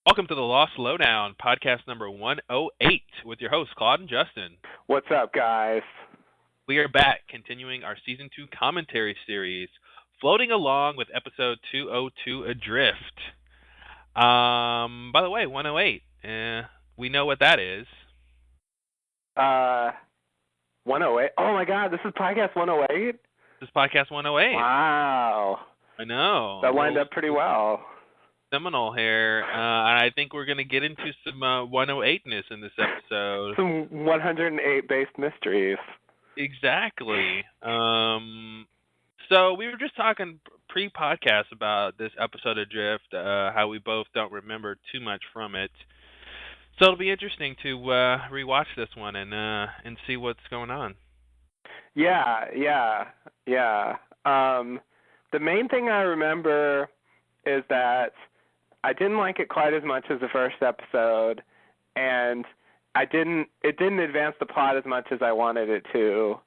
Welcome to the Lost Lowdown, podcast number 108, with your hosts, Claude and Justin. What's up, guys? We are back, continuing our Season 2 commentary series, floating along with episode 202, Adrift. By the way, 108, we know what that is. 108? Oh my god, this is podcast 108? This is podcast 108. Wow. I know. That lined up pretty well. Seminal here, and I think we're going to get into some 108-ness in this episode. Some 108-based mysteries. Exactly. So we were just talking pre-podcast about this episode of Drift, how we both don't remember too much from it. So it'll be interesting to rewatch this one and see what's going on. Yeah. The main thing I remember is that I didn't like it quite as much as the first episode, and it didn't advance the plot as much as I wanted it to.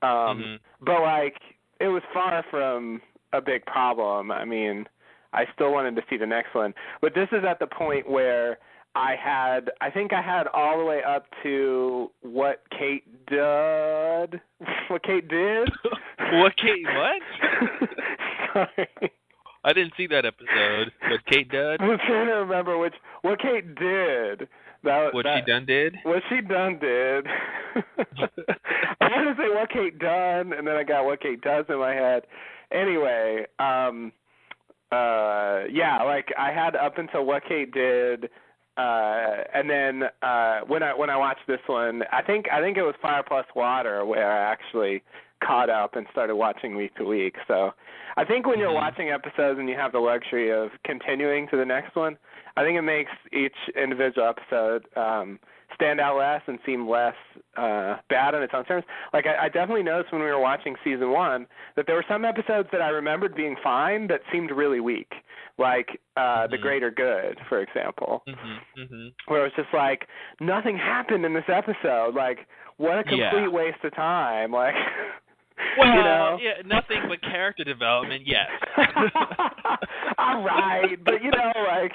But like, it was far from a big problem. I mean, I still wanted to see the next one. But this is at the point where I think I had all the way up to what Kate did. What Kate did? What Kate, what? Sorry. I didn't see that episode. What Kate did? I was trying to remember what Kate did. She done did? What she done did. I wanted to say what Kate done, and then I got what Kate does in my head. Anyway, like I had up until what Kate did, and then when I watched this one, I think it was Fire Plus Water where I actually caught up and started watching week to week. So I think when you're watching episodes and you have the luxury of continuing to the next one, I think it makes each individual episode stand out less and seem less bad on its own terms. Like I definitely noticed when we were watching season 1 that there were some episodes that I remembered being fine that seemed really weak, like The Greater Good, for example, where it was just like, nothing happened in this episode. Like, what a complete waste of time. Like, well, yeah, nothing but character development, yes. All right, but like...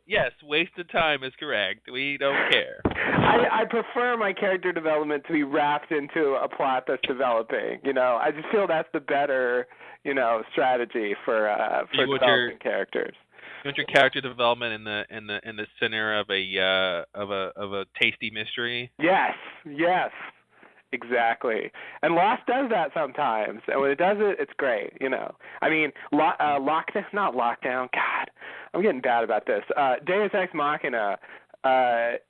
yes, waste of time is correct. We don't care. I prefer my character development to be wrapped into a plot that's developing. I just feel that's the better, strategy for developing characters. You want your character development in the center of a tasty mystery? Yes. Exactly. And Lost does that sometimes. And when it does it, it's great, I mean, not Lockdown. God, I'm getting bad about this. Deus Ex Machina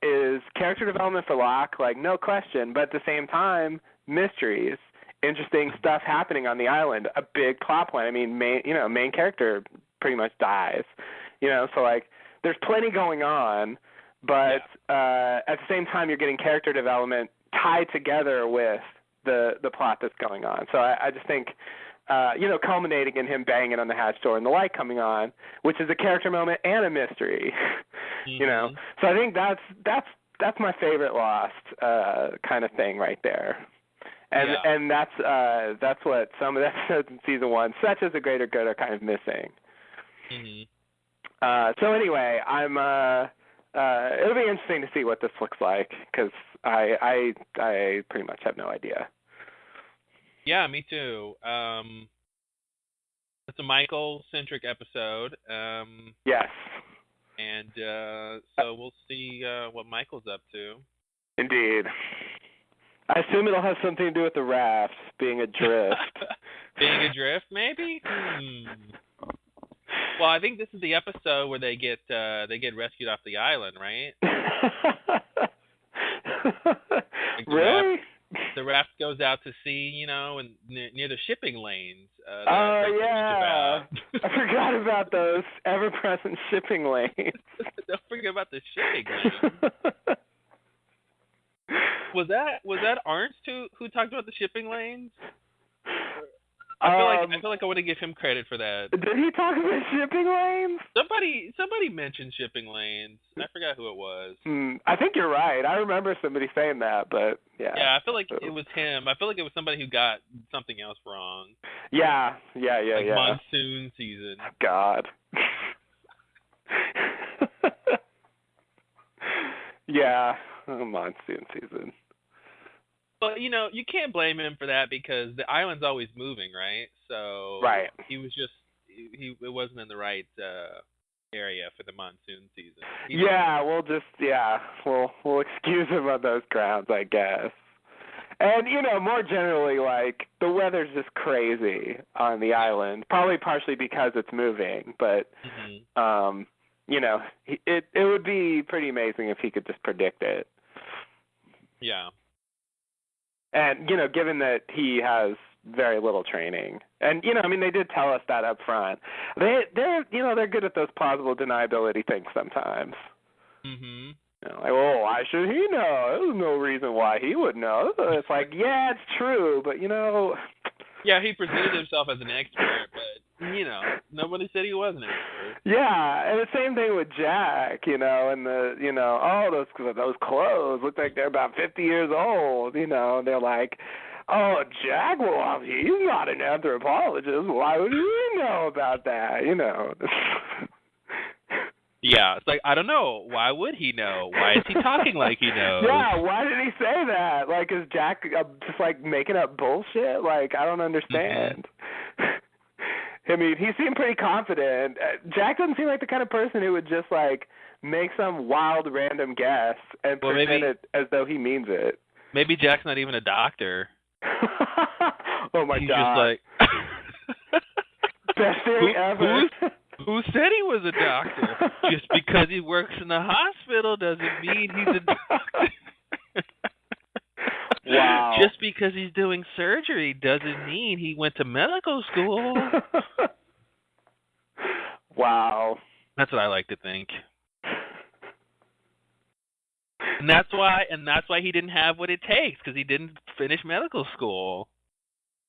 is character development for Locke, like, no question. But at the same time, mysteries, interesting stuff happening on the island, a big plot point. I mean, main character pretty much dies. So, like, there's plenty going on. But at the same time, you're getting character development tied together with the plot that's going on. So I just think, culminating in him banging on the hatch door and the light coming on, which is a character moment and a mystery, So I think that's my favorite Lost kind of thing right there. And that's what some of the episodes in season 1, such as The Greater Good, are kind of missing. So anyway, it'll be interesting to see what this looks like, because I pretty much have no idea. Yeah, me too. It's a Michael-centric episode. Yes. And so we'll see what Michael's up to. Indeed. I assume it'll have something to do with the raft being adrift. Being adrift, maybe? Well, I think this is the episode where they get rescued off the island, right? Really? The raft goes out to sea, and near the shipping lanes. I forgot about those ever-present shipping lanes. Don't forget about the shipping lanes. Was that Arnst who talked about the shipping lanes? I feel like I want to give him credit for that. Did he talk about shipping lanes? Somebody mentioned shipping lanes. I forgot who it was. I think you're right. I remember somebody saying that, but yeah. Yeah, I feel like it was him. I feel like it was somebody who got something else wrong. Yeah. Monsoon season. God. Yeah, monsoon season. But you can't blame him for that because the island's always moving, right? So Right. he was just he it wasn't in the right area for the monsoon season. Yeah, we'll excuse him on those grounds, I guess. And more generally, like the weather's just crazy on the island. Probably partially because it's moving, but Mm-hmm. it would be pretty amazing if he could just predict it. Yeah. And given that he has very little training, and I mean, they did tell us that up front. They're good at those plausible deniability things sometimes. Mm-hmm. Like, oh, why should he know? There's no reason why he would know. It's like, yeah, it's true, but Yeah, he presented himself as an expert, but nobody said he was an expert. Yeah, and the same thing with Jack, and oh, those clothes look like they're about 50 years old, they're like, oh, Jack, well, he's not an anthropologist. Why would he know about that, Yeah, it's like, I don't know. Why would he know? Why is he talking like he knows? Yeah, why did he say that? Like, is Jack just like making up bullshit? Like, I don't understand. I mean, he seemed pretty confident. Jack doesn't seem like the kind of person who would just like make some wild random guess and present it as though he means it. Maybe Jack's not even a doctor. Oh my He's God! Just like best thing ever. Who said he was a doctor? Just because he works in the hospital doesn't mean he's a doctor. Wow. Just because he's doing surgery doesn't mean he went to medical school. Wow. That's what I like to think. And that's why he didn't have what it takes, because he didn't finish medical school.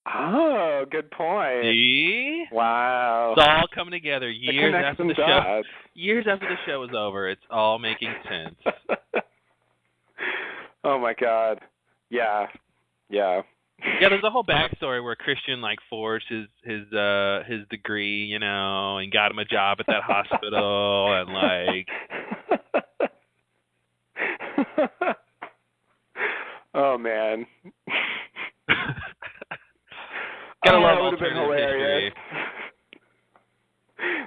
Oh, good point. See? Wow. It's all coming together years after the show. Years after the show is over, it's all making sense. Oh my God. Yeah. Yeah, there's a whole backstory where Christian like forged his degree, and got him a job at that hospital, and like. Oh man. Gotta love that would have been hilarious.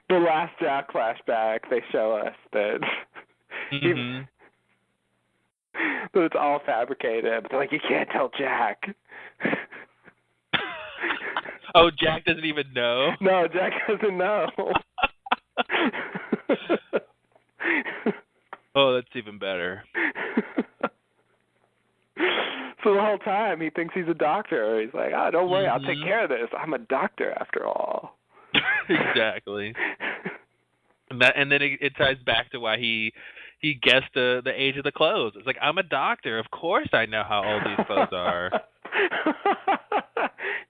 The last Jack flashback, they show us that mm-hmm. that it's all fabricated. But they're like, you can't tell Jack. Oh, Jack doesn't even know? No, Jack doesn't know. Oh, that's even better. So the whole time he thinks he's a doctor. He's like, oh, don't worry, I'll take care of this. I'm a doctor after all. Exactly. And then it ties back to why he guessed the age of the clothes. It's like, I'm a doctor. Of course I know how old these clothes are.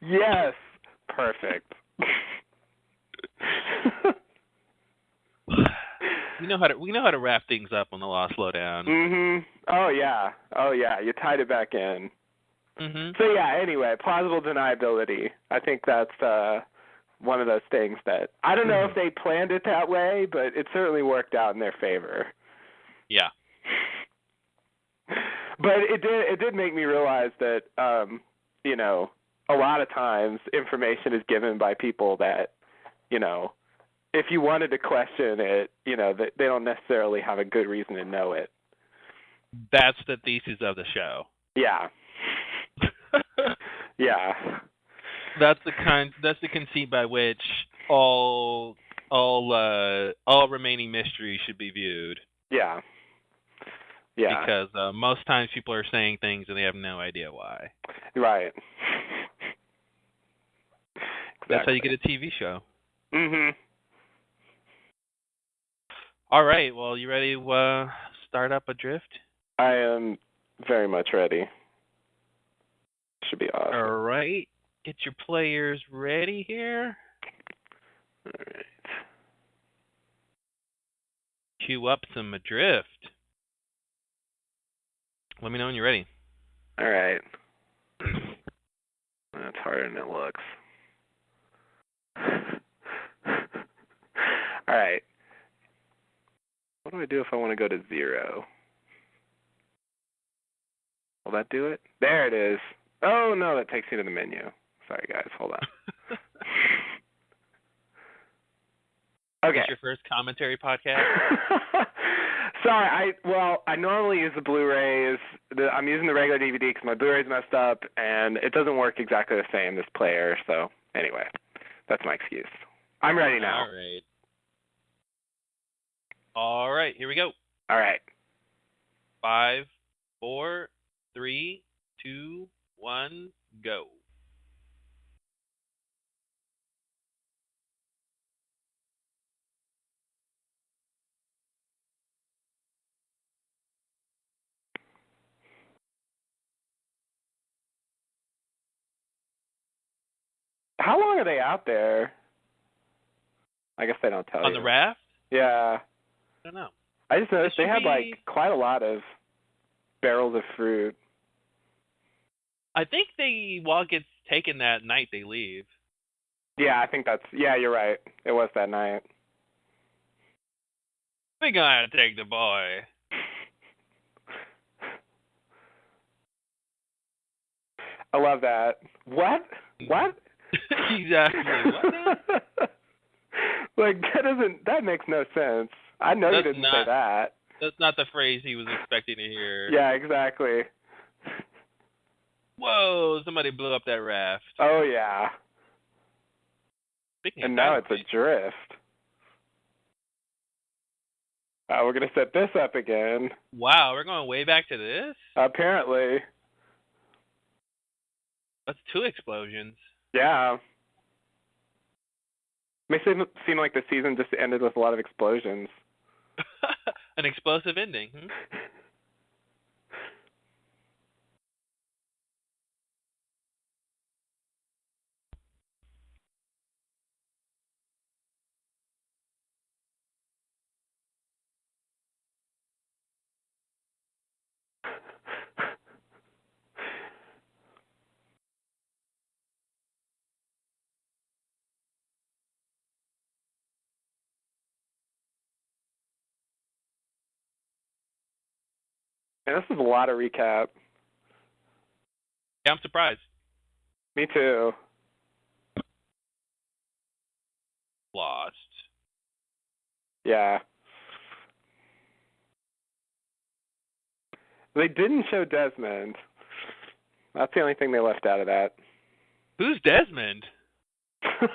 Yes. Perfect. We know how to wrap things up on the Lost Lowdown. Mhm. Oh yeah. You tied it back in. Mhm. So yeah. Anyway, plausible deniability. I think that's one of those things that I don't know if they planned it that way, but it certainly worked out in their favor. Yeah. But it did make me realize that a lot of times information is given by people that if you wanted to question it, they don't necessarily have a good reason to know it. That's the thesis of the show. Yeah. Yeah. That's the conceit by which all remaining mysteries should be viewed. Yeah. Yeah. Because most times people are saying things and they have no idea why. Right. That's how you get a TV show. Mhm. All right. Well, you ready to start up Adrift? I am very much ready. Should be awesome. All right. Get your players ready here. All right. Cue up some Adrift. Let me know when you're ready. All right. That's harder than it looks. All right. What do I do if I want to go to 0? Will that do it? There it is. Oh, no, that takes me to the menu. Sorry, guys. Hold on. Okay. Is this your first commentary podcast? Sorry, I normally use the Blu-rays. I'm using the regular DVD because my Blu-ray's messed up, and it doesn't work exactly the same, this player. So, anyway, that's my excuse. I'm ready now. All right, here we go. All right. 5, 4, 3, 2, 1, go. How long are they out there? I guess they don't tell you. On the raft? Yeah. I don't know. I just noticed they had be... quite a lot of barrels of fruit. I think while it gets taken that night, they leave. Yeah, I think yeah, you're right. It was that night. We gotta take the boy. I love that. What? What? Exactly. What? That makes no sense. I know you didn't say that. That's not the phrase he was expecting to hear. Yeah, exactly. Whoa, somebody blew up that raft. Oh, yeah. And now it's adrift. We're going to set this up again. Wow, we're going way back to this? Apparently. That's 2 explosions. Yeah. Makes it seem like the season just ended with a lot of explosions. An explosive ending. And this is a lot of recap. Yeah, I'm surprised. Me too. Lost. Yeah. They didn't show Desmond. That's the only thing they left out of that. Who's Desmond?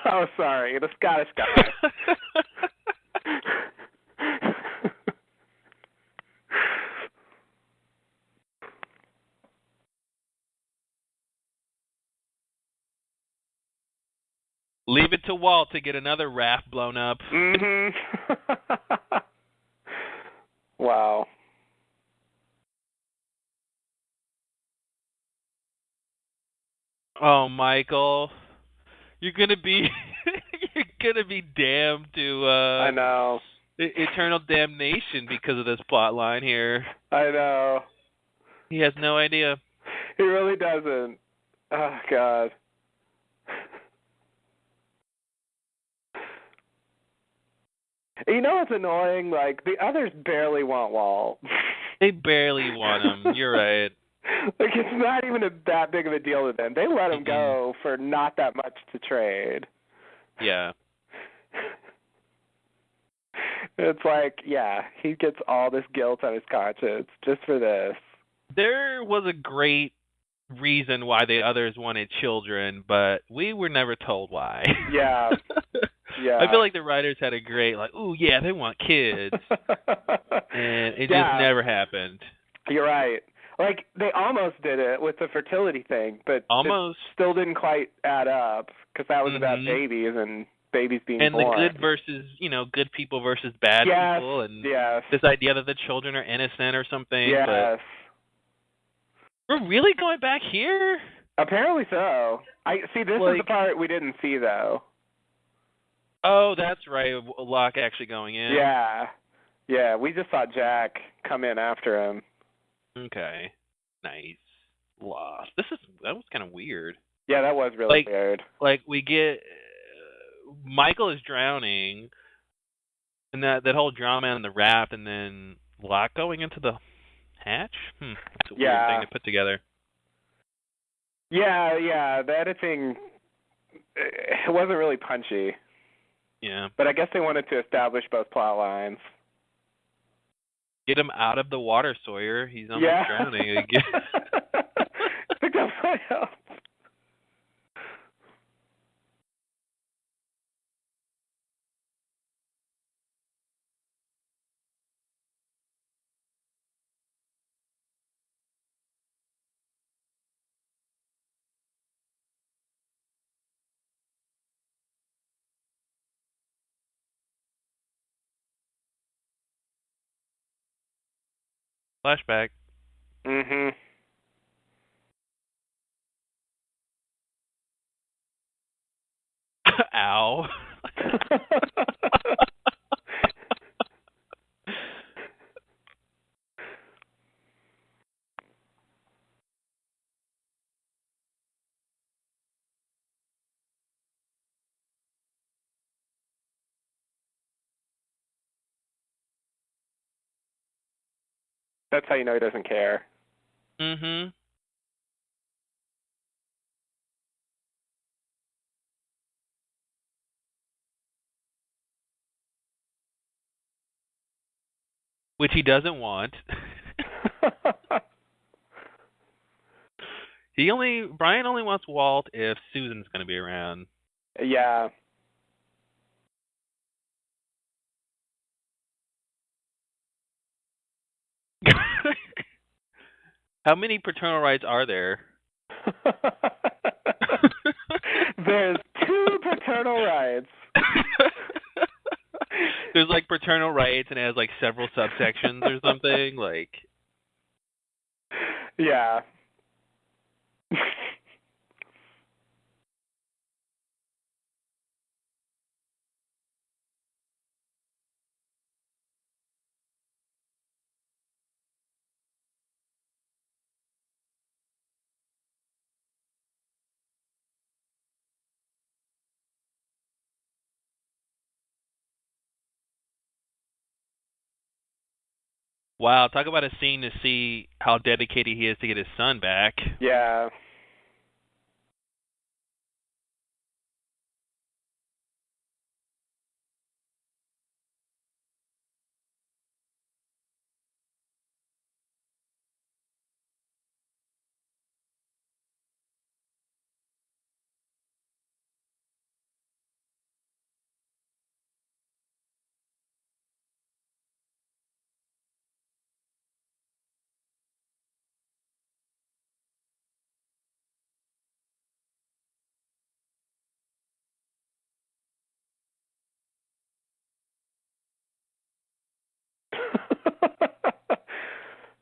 Oh, sorry. The Scottish guy. Leave it to Walt to get another raft blown up. Mm-hmm. Wow. Oh, Michael, you're gonna be damned to I know. eternal damnation because of this plot line here. I know. He has no idea. He really doesn't. Oh, God. You know what's annoying? The others barely want Walt. They barely want him. You're right. It's not even that big of a deal to them. They let him go for not that much to trade. Yeah. It's he gets all this guilt on his conscience just for this. There was a great reason why the others wanted children, but we were never told why. Yeah. Yeah. I feel like the writers had a great, ooh, yeah, they want kids. And it just never happened. You're right. They almost did it with the fertility thing, but almost it still didn't quite add up because that was about babies and babies being born. And the good versus, good people versus bad people. And this idea that the children are innocent or something. Yes. But we're really going back here? Apparently so. This is the part we didn't see, though. Oh, that's right. Locke actually going in. Yeah. Yeah, we just saw Jack come in after him. Okay. Nice. Lost. That was kind of weird. Yeah, that was really weird. We get Michael is drowning, and that whole drama on the raft, and then Locke going into the Hatch? That's a weird thing Yeah. to put together. Yeah. The editing, it wasn't really punchy. Yeah. But I guess they wanted to establish both plot lines. Get him out of the water, Sawyer. He's almost Yeah. drowning again. Pick up my help. Flashback. Mhm. Ow. That's how you know he doesn't care. Mhm. Which he doesn't want. Brian only wants Walt if Susan's going to be around. Yeah. How many paternal rights are there? There's 2 paternal rights. There's like paternal rights and it has like several subsections or something. Like, Yeah. wow, talk about a scene to see how dedicated he is to get his son back. Yeah.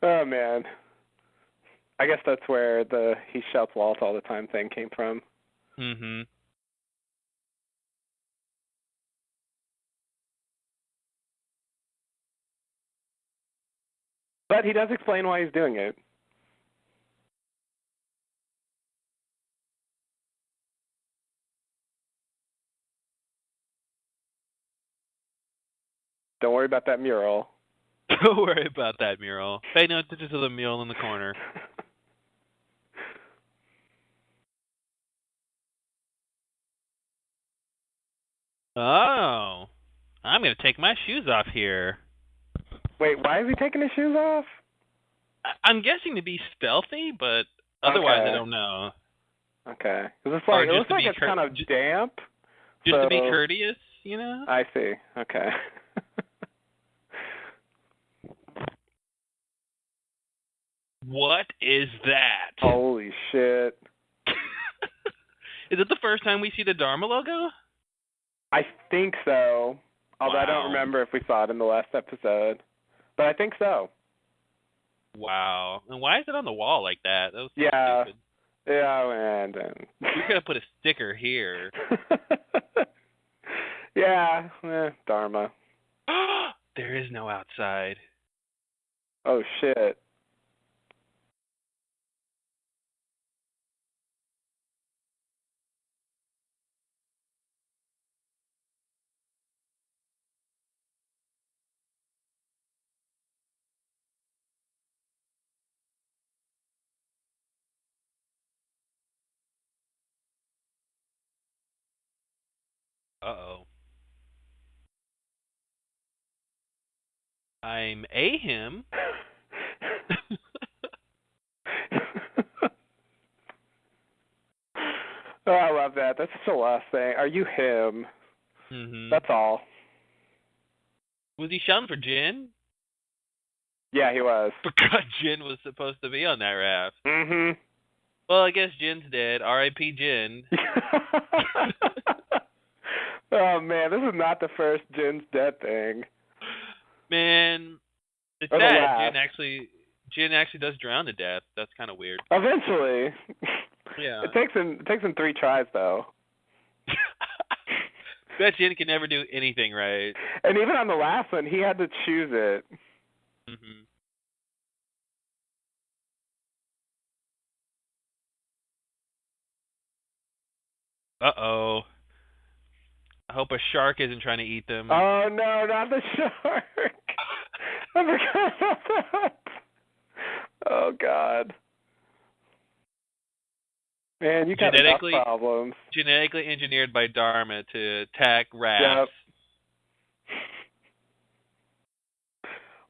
Oh man. I guess that's where the he shouts Walt all the time thing came from. Mhm. But he does explain why he's doing it. Don't worry about that mural. Don't worry about that mural. Pay no attention to the mural in the corner. Oh. I'm going to take my shoes off here. Wait, why is he taking his shoes off? I'm guessing to be stealthy, but otherwise Okay. I don't know. Okay. 'Cause it's Or like it just looks to like be it's kind of damp. just to be So courteous, you know? I see. Okay. What is that? Holy shit. Is it the first time we see the Dharma logo? I think so. Although I don't Wow. remember if we saw it in the last episode. But I think so. Wow. And why is it on the wall like that? That was so Yeah. stupid. Yeah, and We could have put a sticker here. yeah, Dharma. There is no outside. Oh shit. Uh-oh. I'm a him. Oh, I love that. That's the last thing. Are you him? Mm-hmm. That's all. Was he shouting for Jin? Yeah, he was. Because Jin was supposed to be on that raft. Mhm. Well, I guess Jin's dead. R.I.P. Jin. Oh man, this is not the first Jin's dead thing. Man, it's Or the sad. last. Jin actually does drown to death. That's kind of weird. Eventually. Yeah. It takes him 3 tries though. Bet Jin can never do anything right. And even on the last one, he had to choose it. Mhm. Uh-oh. I hope a shark isn't trying to eat them. Oh no, not the shark. I forgot about that. Oh god. Man, you got enough problems. Genetically engineered by Dharma to attack Yep. rafts.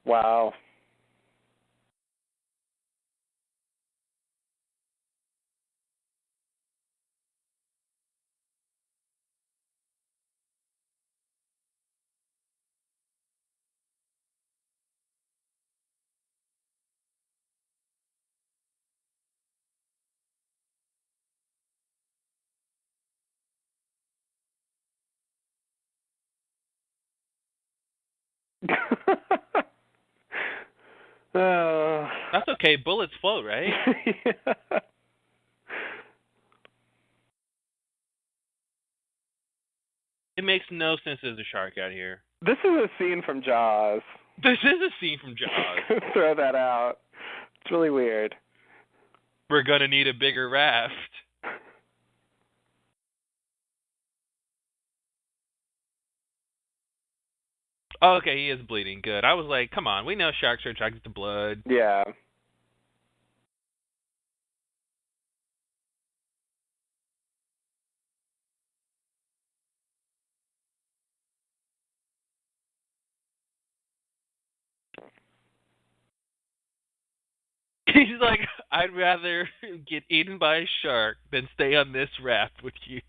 Wow. Oh. That's okay. Bullets float, right? Yeah. It makes no sense there's a shark out here. This is a scene from Jaws. This is a scene from Jaws. Throw that out. It's really weird. We're gonna need a bigger raft. Oh, okay, he is bleeding. Good. I was like, come on, we know sharks are attracted to blood. Yeah. He's like, I'd rather get eaten by a shark than stay on this raft with you.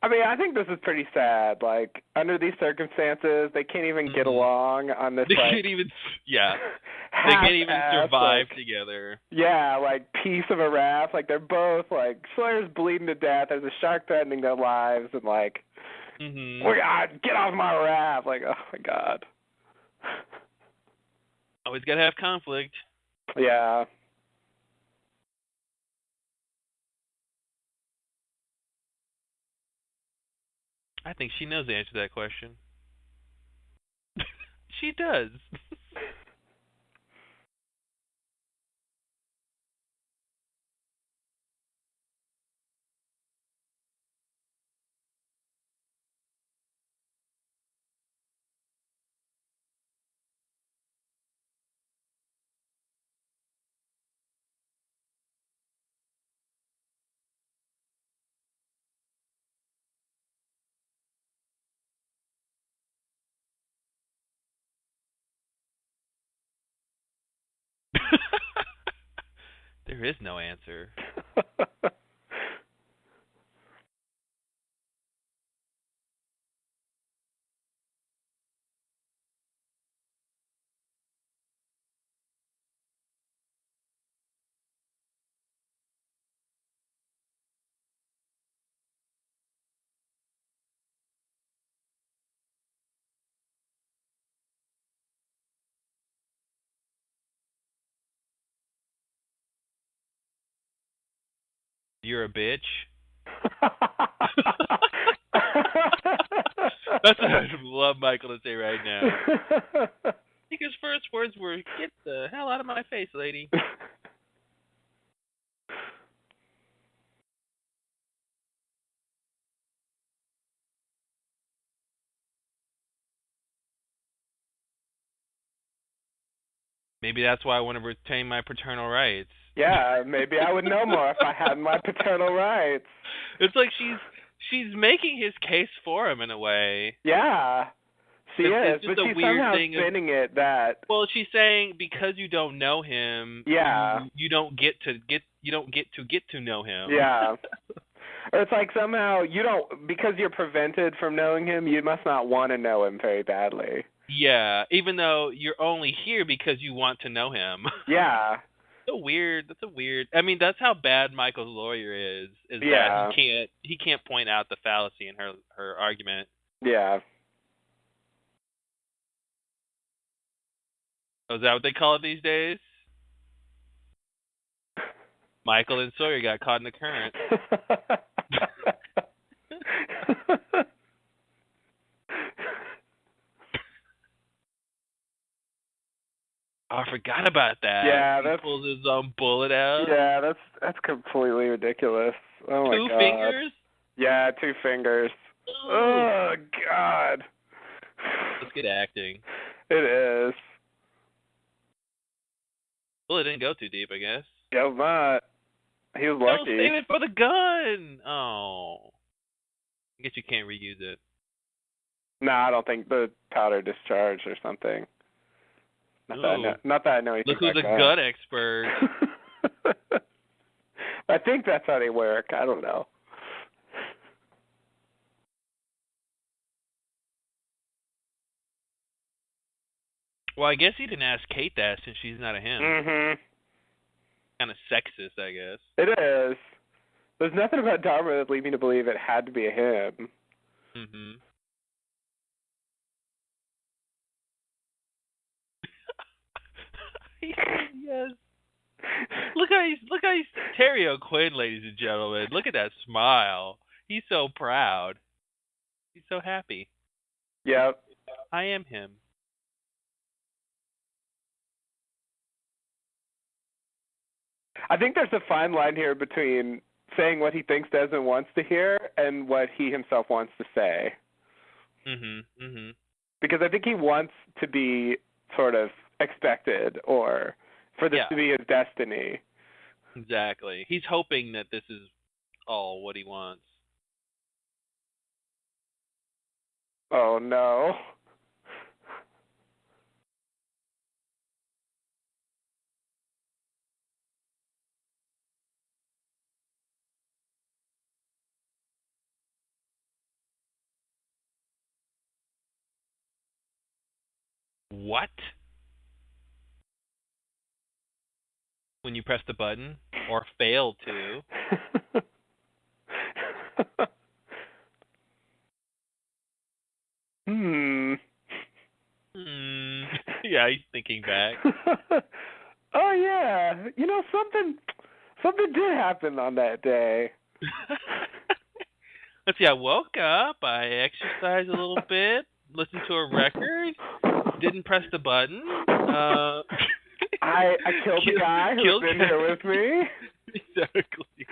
I mean, I think this is pretty sad. Like, under these circumstances, they can't even get along on this. They like, can't even, yeah. They can't even survive like, together. Yeah, like piece of a raft. Like they're both like Sawyer's bleeding to death. There's a shark threatening their lives, and like, oh God, get off my raft! Like, oh my God. Always gotta have conflict. Yeah. I think she knows the answer to that question. She does. There is no answer. You're a bitch. That's what I'd love Michael to say right now. I think his first words were, "Get the hell out of my face, lady." Maybe that's why I want to retain my paternal rights. Yeah, maybe I would know more if I had my paternal rights. It's like she's making his case for him in a way. Yeah, she is, It's just but a she's weird somehow thing of, spinning it that. well, she's saying because you don't know him, Yeah. you don't get to know him. Yeah. Or it's like somehow you don't, because you're prevented from knowing him, you must not want to know him very badly. Yeah, even though you're only here because you want to know him. Yeah. That's a weird. I mean, that's how bad Michael's lawyer is. Is that Yeah. he can't point out the fallacy in her argument. Yeah. Oh, is that what they call it these days? Michael and Sawyer got caught in the current. Oh, I forgot about that. Yeah, He pulls his own bullet out. Yeah, that's completely ridiculous. Oh my Two god. fingers? Yeah, 2 fingers. Ooh. Oh god. That's good acting. It is. Well, it didn't go too deep, I guess. Yeah, not. He was lucky. No, save it for the gun. Oh. I guess you can't reuse it. No, I don't think the powder discharged or something. Not that I know anything Look who's a about gun expert. I think that's how they work. I don't know. Well, I guess he didn't ask Kate that since she's not a him. Mhm. Kind of sexist, I guess. It is. There's nothing about Dharma that lead me to believe it had to be a him. Mhm. Yes. Look how he's Terry O'Quinn, ladies and gentlemen. Look at that smile. He's so proud. He's so happy. Yep. I am him. I think there's a fine line here between saying what he thinks Desmond wants to hear and what he himself wants to say. Mhm. Mhm. Because I think he wants to be sort of expected or for this to be his destiny. Exactly. He's hoping that this is all what he wants. Oh no. What? When you press the button or fail to. Hmm. Yeah, he's thinking back. Oh yeah. You know, something did happen on that day. Let's see, I woke up, I exercised a little bit, listened to a record, didn't press the button. I killed the guy who's been here with me. Exactly.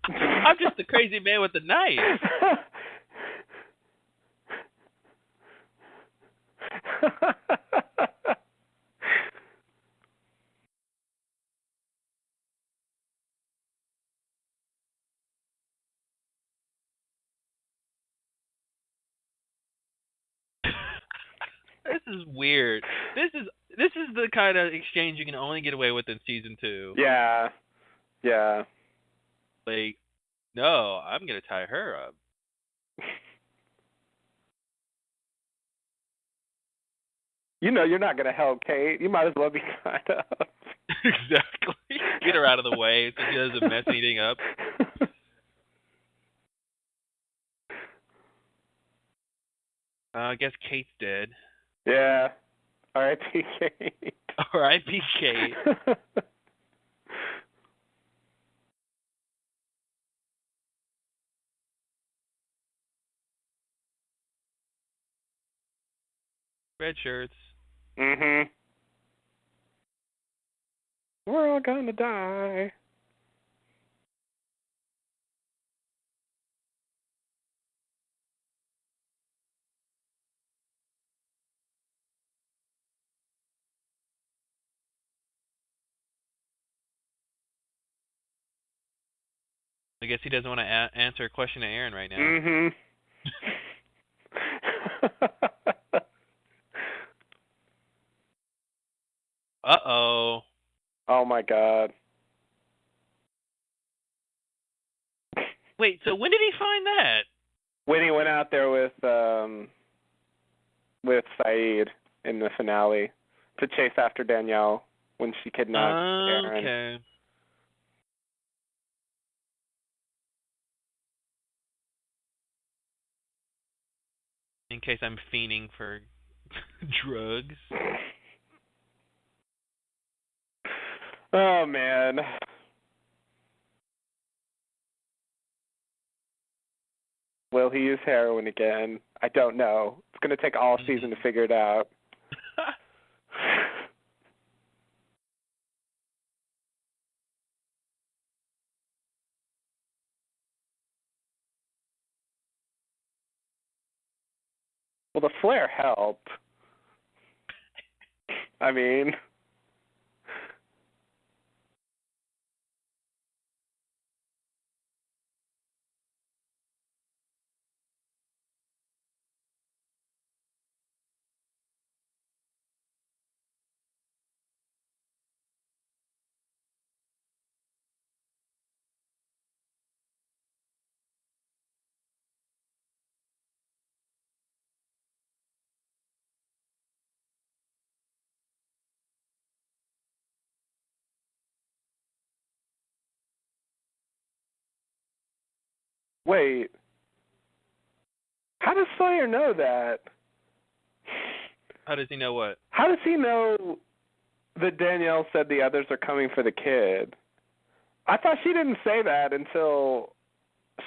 I'm just the crazy man with the knife. This is weird. This is the kind of exchange you can only get away with in season 2. Yeah. Yeah. Like, no, I'm gonna tie her up. You know you're not going to help Kate. You might as well be tied up. Exactly. Get her out of the way so she doesn't mess anything up. I guess Kate's dead. Yeah. R.I.P. Kate. R.I.P. Kate. Red shirts. Mhm. We're all gonna die. I guess he doesn't want to answer a question to Aaron right now. Mhm. Uh-oh. Oh my god. Wait, so when did he find that? When he went out there with Saeed in the finale to chase after Danielle when she kidnapped Aaron. Okay. In case I'm fiending for drugs. Oh man. Will he use heroin again? I don't know. It's going to take all season to figure it out. Well, the flare helped. I mean, wait. How does Sawyer know that? How does he know what? How does he know that Danielle said the others are coming for the kid? I thought she didn't say that until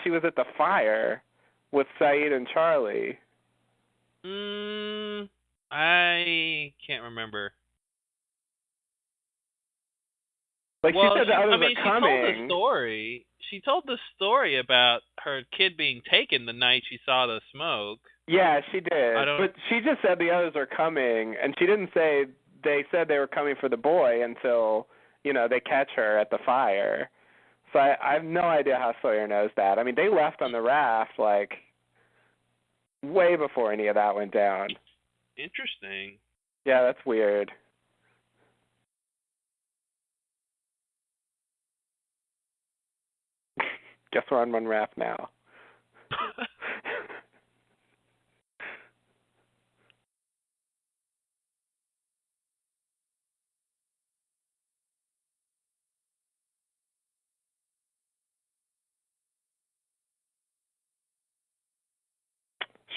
she was at the fire with Saeed and Charlie. I can't remember. Like she Well, said the I others mean, are she told the coming. story. She told the story about her kid being taken the night she saw the smoke. Yeah, she I did. don't. But she just said the others are coming, and she didn't say they said they were coming for the boy until, they catch her at the fire. So I have no idea how Sawyer knows that. I mean, they left on the raft, like, way before any of that went down. Interesting. Yeah, that's weird. Guess we're on one raft now.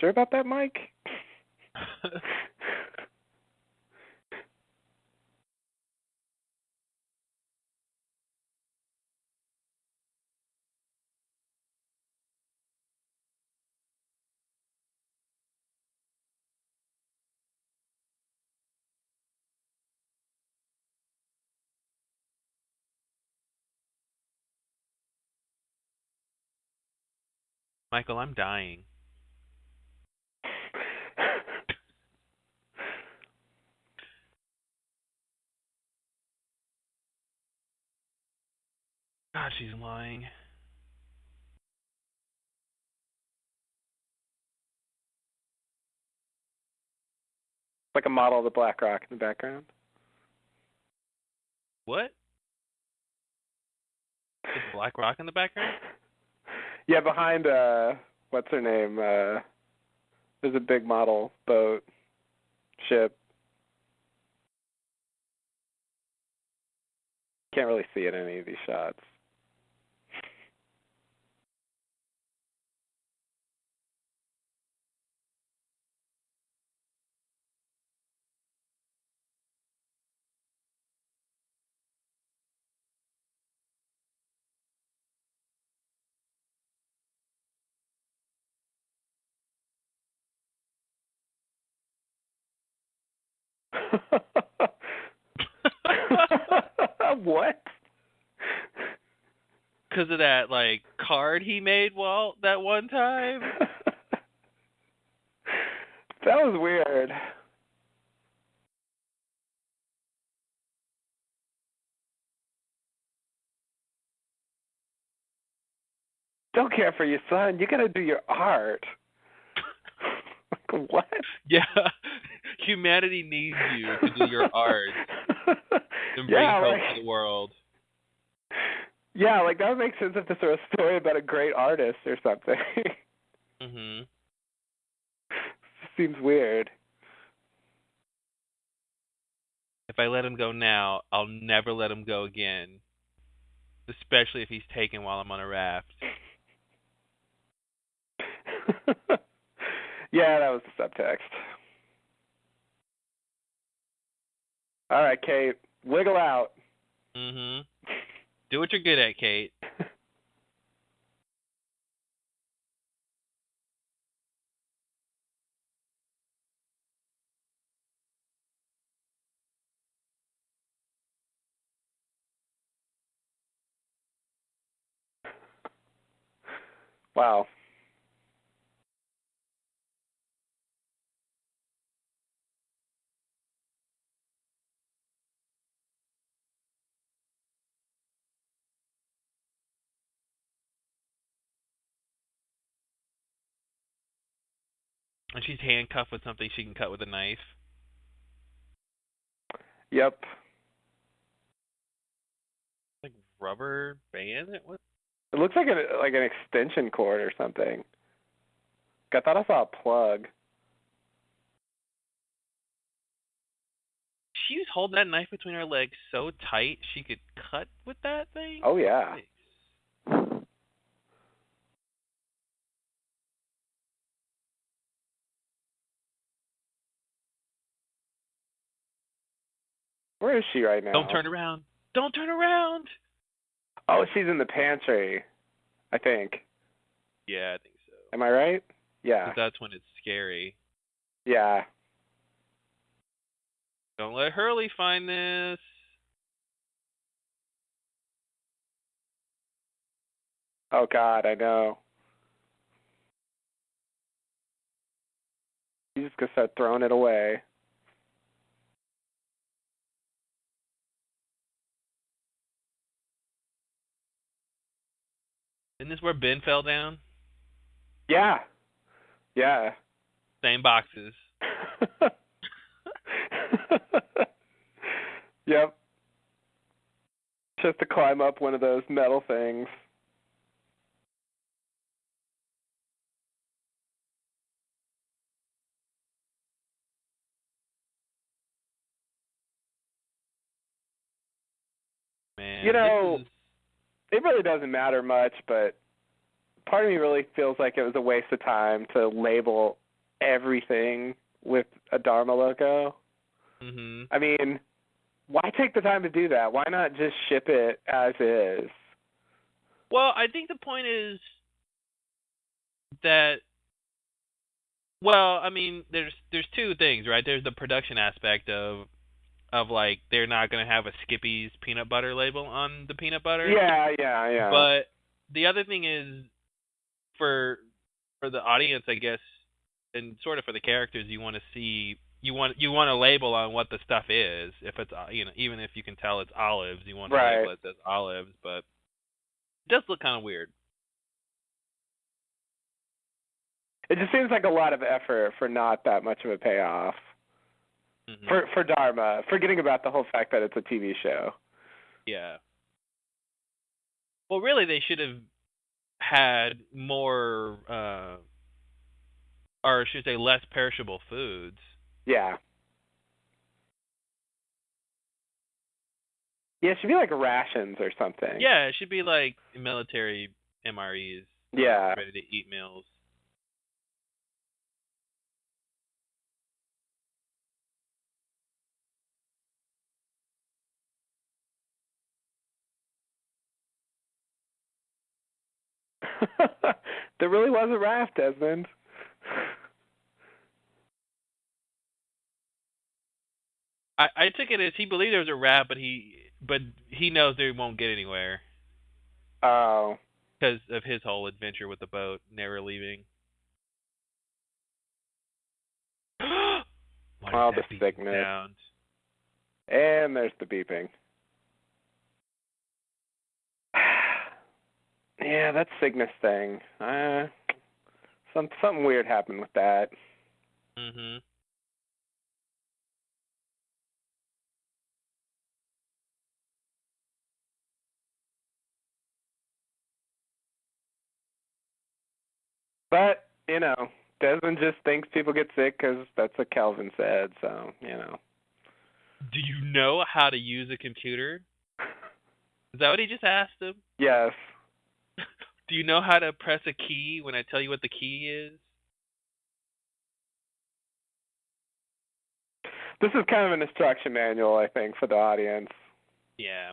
Sure about that, Mike? Michael, I'm dying. God, she's lying. Like a model of the Black Rock in the background. What? There's Black Rock in the background? Yeah, behind what's her name? There's a big model boat ship. Can't really see it in any of these shots. What? Because of that like card he made Walt that one time. That was weird. Don't care for your son. You gotta do your art. Like, what? Yeah, humanity needs you to do your art and bring Yeah, hope like, to the world. yeah, like that would make sense if this were a story about a great artist or something. Mhm. Seems weird. If I let him go now, I'll never let him go again. Especially if he's taken while I'm on a raft. Yeah, that was the subtext. All right, Kate, wiggle out. Mhm. Do what you're good at, Kate. Wow. And she's handcuffed with something she can cut with a knife. Yep. Like rubber band? What? It looks like an extension cord or something. I thought I saw a plug. She was holding that knife between her legs so tight she could cut with that thing? Oh yeah. Yikes. Where is she right Don't now? turn around. Don't turn around. Oh, she's in the pantry, I think. Yeah, I think so. Am I right? Yeah. 'Cause that's when it's scary. Yeah. Don't let Hurley find this. Oh God, I know. She's just gonna start throwing it away. Isn't this where Ben fell down? Yeah. Yeah. Same boxes. Yep. Just to climb up one of those metal things. You Man, this know, is it really doesn't matter much, but part of me really feels like it was a waste of time to label everything with a Dharma logo. mhm. I mean, why take the time to do that? Why not just ship it as is? Well, I think the point is that well, I mean, there's two things, right? There's the production aspect of like they're not gonna have a Skippy's peanut butter label on the peanut butter, Yeah, yeah, yeah. but the other thing is for for the audience, I guess, and sort of for the characters, you want to see you want a label on what the stuff is. If it's even if you can tell it's olives, you want to Right. label it as olives, but it does look kind of weird. It just seems like a lot of effort for not that much of a payoff. Hmm. For Dharma, forgetting about the whole fact that it's a TV show. Yeah. Well, really, they should have had more, or I should say, less perishable foods. Yeah. Yeah, it should be like rations or something. Yeah, it should be like military MREs, Yeah. ready to eat meals. There really was a raft, Desmond. I took it as he believed there was a rat, but he knows they won't get anywhere Oh, because of his whole adventure with the boat, never leaving. What is well, the that beeping sickness. sound? And there's the beeping. Yeah, that Cygnus thing. Something weird happened with that. Mhm. But, Desmond just thinks people get sick because that's what Kelvin said, so. Do you know how to use a computer? Is that what he just asked him? Yes. Do you know how to press a key when I tell you what the key is? This is kind of an instruction manual, I think, for the audience. Yeah.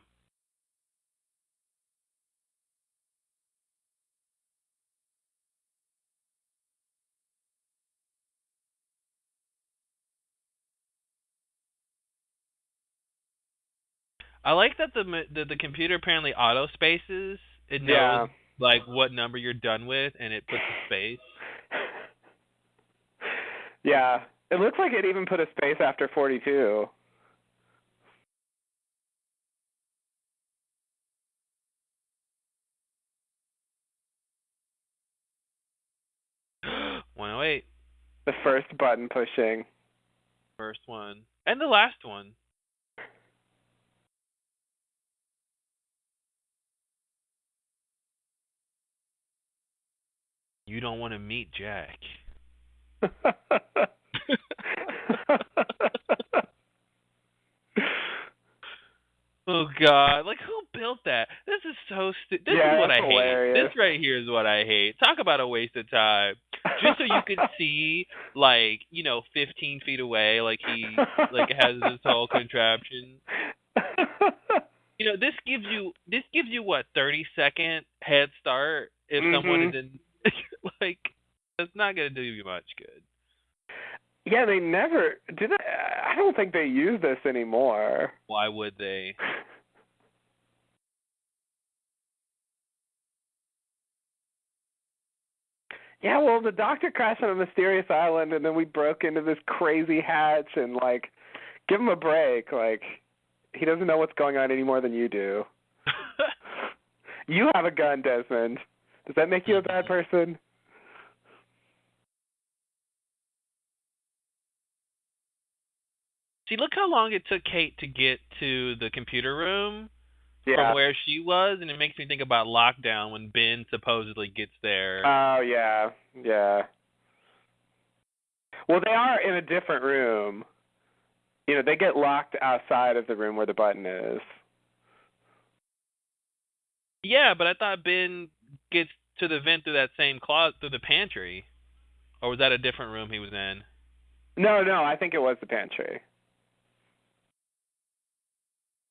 I like that the computer apparently auto spaces. It knows Yeah. like what number you're done with, and it puts a space. Yeah. It looks like it even put a space after 42. One oh eight, The first button pushing. first one, and the last one. You don't want to meet Jack. Oh God! Like who built that? This is so stupid. This is Yeah, what I that's hate. This hilarious. right here is what I hate. Talk about a waste of time. Just so you can see, 15 feet away, like has this whole contraption. This gives you what 30-second head start if someone is Mhm. in like that's not gonna do you much good. Yeah, they never do they. I don't think they use this anymore. Why would they? Yeah, well, the doctor crashed on a mysterious island, and then we broke into this crazy hatch, and give him a break. He doesn't know what's going on any more than you do. You have a gun, Desmond. Does that make you a bad person? See, look how long it took Kate to get to the computer room from Yeah. where she was, and it makes me think about Lockdown when Ben supposedly gets there. Oh, yeah. Yeah. Well, they are in a different room. They get locked outside of the room where the button is. Yeah, but I thought Ben gets to the vent through that same closet through the pantry, or was that a different room he was in? No, no, I think it was the pantry.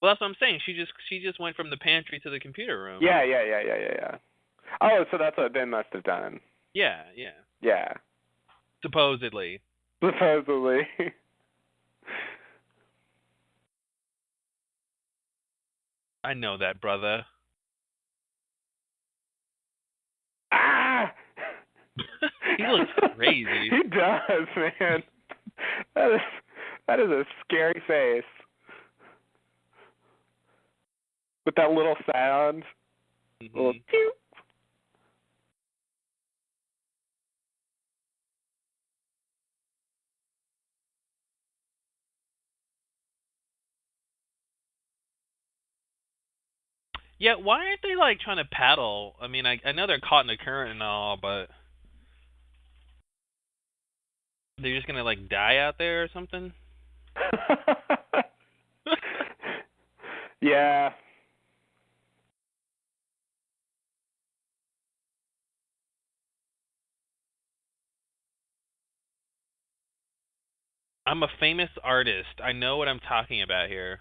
Well, that's what I'm saying. She just went from the pantry to the computer room. Yeah, yeah, yeah, yeah, yeah, yeah. Oh, so that's what Ben must have done. Yeah, yeah. Yeah. Supposedly. Supposedly. I know that, brother. Ah! He looks crazy. He does, man. That is that is a scary face. With that little sound. Little Mhm. pew. Yeah, why aren't they trying to paddle? I mean, I know they're caught in the current and all, but they're just gonna die out there or something. Yeah. I'm a famous artist. I know what I'm talking about here.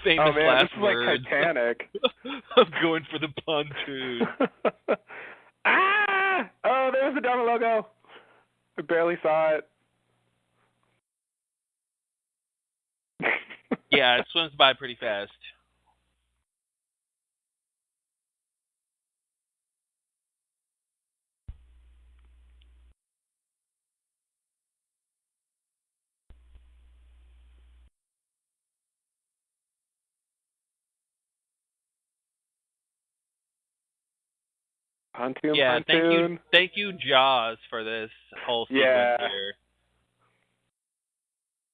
famous Oh man, this last is like words Titanic. of going for the pontoon. Ah! Oh, there's the Dharma logo. I barely saw it. Yeah, it swims by pretty fast. Pontoon, Yeah, pontoon. thank you, Jaws, for this whole sequence Yeah. here.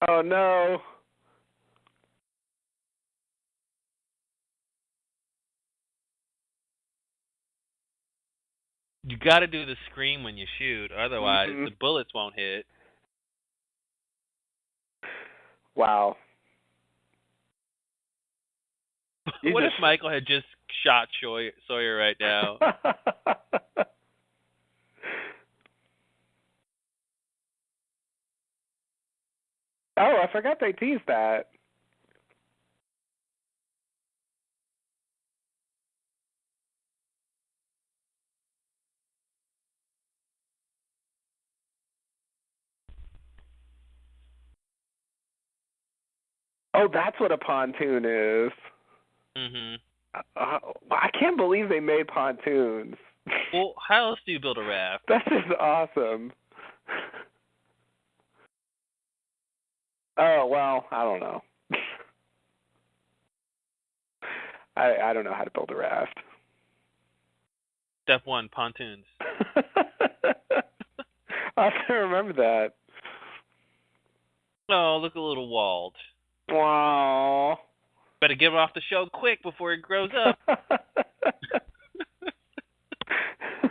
Oh no. You got to do the scream when you shoot, otherwise Mhm. the bullets won't hit. Wow. You What if just. Michael had just shot Sawyer right now? Oh, I forgot they teased that. Oh, that's what a pontoon is. Hmm. I can't believe they made pontoons. Well, how else do you build a raft? That is awesome. Oh well, I don't know. I don't know how to build a raft. Step 1, pontoons. I have to remember that. Oh, look a little Walt. Wow. Better get him off the show quick before he grows up.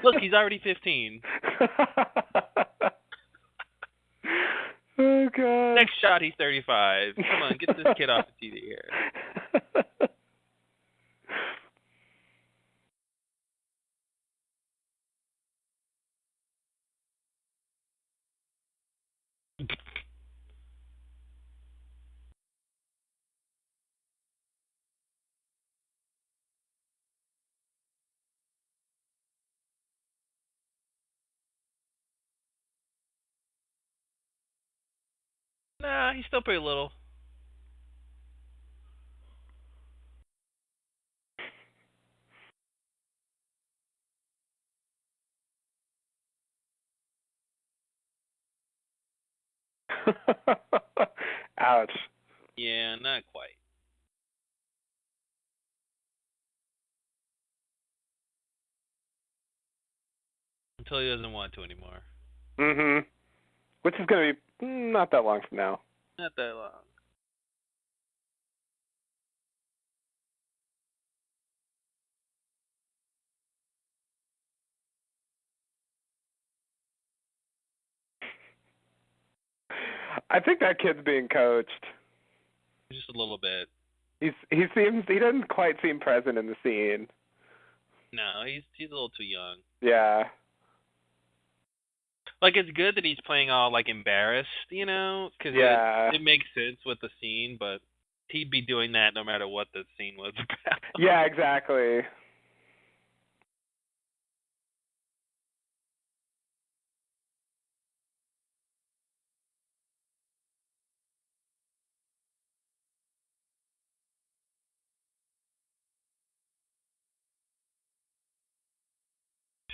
Look, he's already 15. Oh god. Next shot, he's 35. Come on, get this kid off the TV here. Nah, he's still pretty little. Ouch. Yeah, not quite. Until he doesn't want to anymore. Mhm. Which is gonna be not that long from now. Not that long. I think that kid's being coached. Just a little bit. He doesn't quite seem present in the scene. No, he's a little too young. Yeah. Like, it's good that he's playing all like embarrassed, because Yeah. it makes sense with the scene, but he'd be doing that no matter what the scene was about. Yeah, exactly.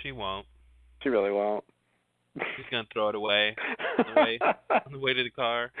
She won't. She really won't. She's gonna throw it away on the way to the car.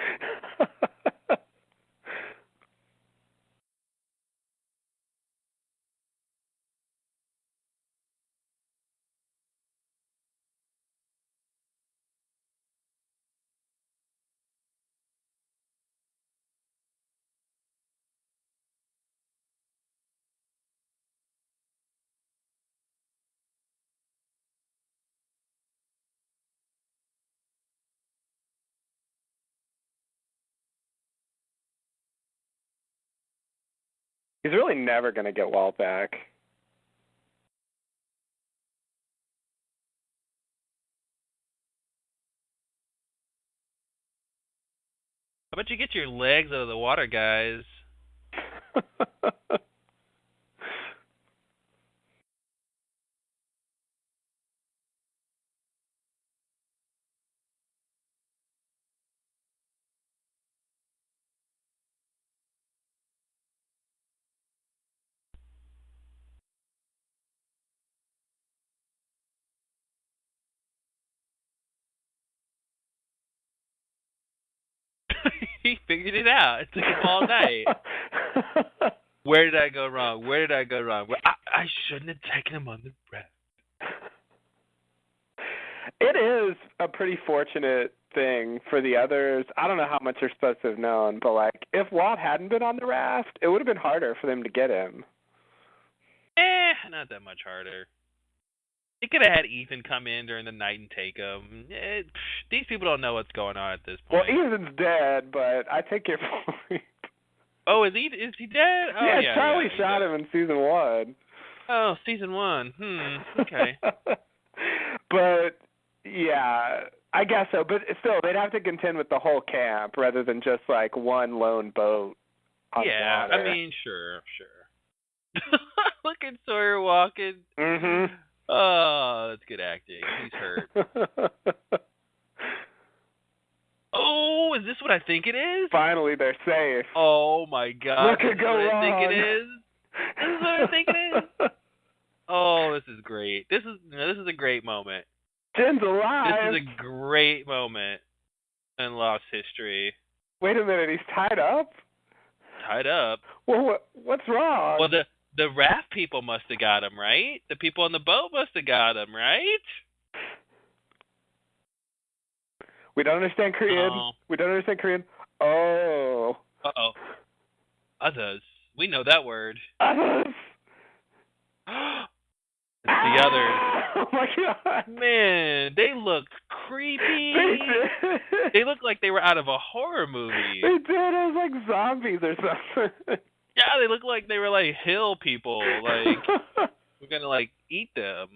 He's really never gonna get Walt back. How about you get your legs out of the water, guys? He figured it out. It took him all night. Where did I go wrong? Where did I go wrong? I shouldn't have taken him on the breath. It is a pretty fortunate thing for the others. I don't know how much they're supposed to have known, but like if Walt hadn't been on the raft, it would have been harder for them to get him. Not that much harder. They could have had Ethan come in during the night and take him. These people don't know what's going on at this point. Well, Ethan's dead, but I take your point. Oh, is he dead? Oh, yeah, Charlie shot him in season 1. Oh, season 1. Okay. But yeah, I guess so. But still, they'd have to contend with the whole camp rather than just like one lone boat on Yeah, water. I mean, sure. Look at Sawyer walking. Mhm. Oh, that's good acting. He's hurt. Oh, is this what I think it is? Finally, they're safe. Oh my God! What could go wrong? I think it is. This is what I think it is. Oh, this is great. This is a great moment. Jen's alive. This is a great moment in Lost history. Wait a minute, he's tied up? Tied up. Well, what's wrong? Well, the raft people must have got him, right? The people on the boat must have got him, right? We don't understand Korean. Oh. We don't understand Korean. Oh. Uh-oh. Others. We know that word. Others. It's the others. Oh my God. Man, they looked creepy. They did. They looked like they were out of a horror movie. They did. It was like zombies or something. Yeah, they looked like they were like hill people. Like we're gonna like eat them.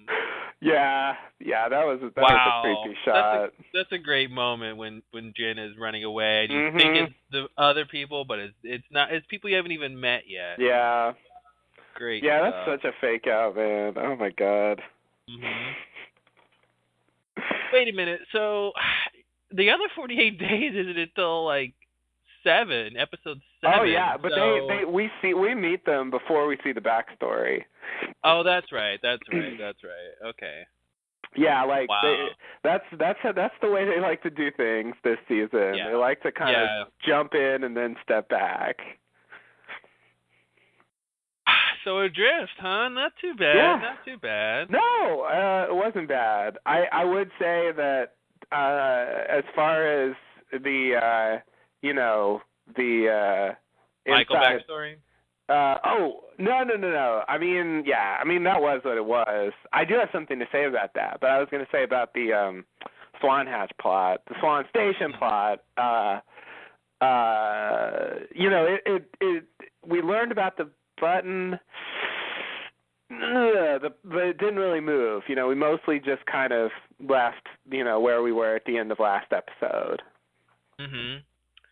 Yeah, that was a creepy shot. That's a great moment when Jen is running away and you Mm-hmm. think it's the other people, but it's not. It's people you haven't even met yet. Yeah. Great. Yeah, stuff. that's such a fake out, man. Oh my God. Mm-hmm. Wait a minute. So the other 48 days isn't until like episode 7. Oh yeah, but so... we meet them before we see the backstory. Oh, that's right. Okay. Yeah, like wow. that's the way they like to do things this season. Yeah. They like to kind of jump in and then step back. So Adrift, huh? Not too bad. Yeah. Not too bad. No, it wasn't bad. I would say that as far as the Michael inside, backstory? No. I mean, that was what it was. I do have something to say about that, but I was going to say about the Swan Hatch plot, the Swan Station plot. We learned about the button, but it didn't really move. We mostly just kind of left, where we were at the end of last episode. Mhm.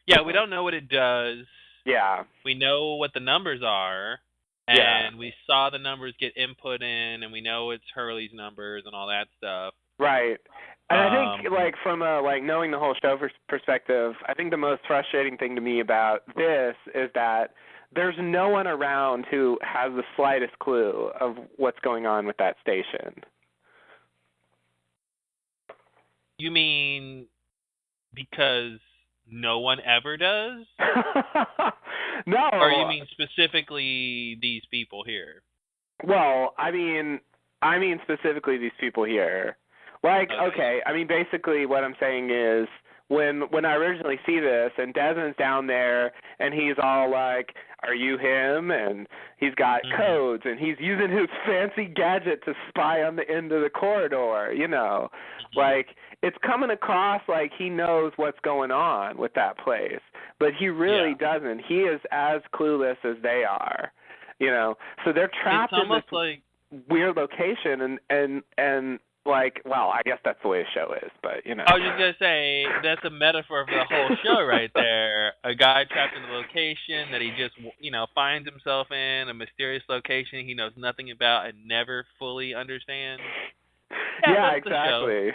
Yeah, we don't know what it does. Yeah. We know what the numbers are, and we saw the numbers get input in, and we know it's Hurley's numbers and all that stuff. Right. And I think, from knowing the whole show perspective, I think the most frustrating thing to me about this is that there's no one around who has the slightest clue of what's going on with that station. You mean because no one ever does? No. Or you mean specifically these people here? Well, I mean specifically these people here. Okay. I mean, basically what I'm saying is when I originally see this and Desmond's down there and he's all like, "Are you him?" and he's got codes and he's using his fancy gadget to spy on the end of the corridor, Like, it's coming across like he knows what's going on with that place, but he really doesn't. He is as clueless as they are, So they're trapped in this weird location and like, well, I guess that's the way the show is, but I was just gonna say that's a metaphor for the whole show right there. a guy trapped in a location that he just finds himself in a mysterious location he knows nothing about and never fully understands. Yeah, Yeah, that's the show. exactly.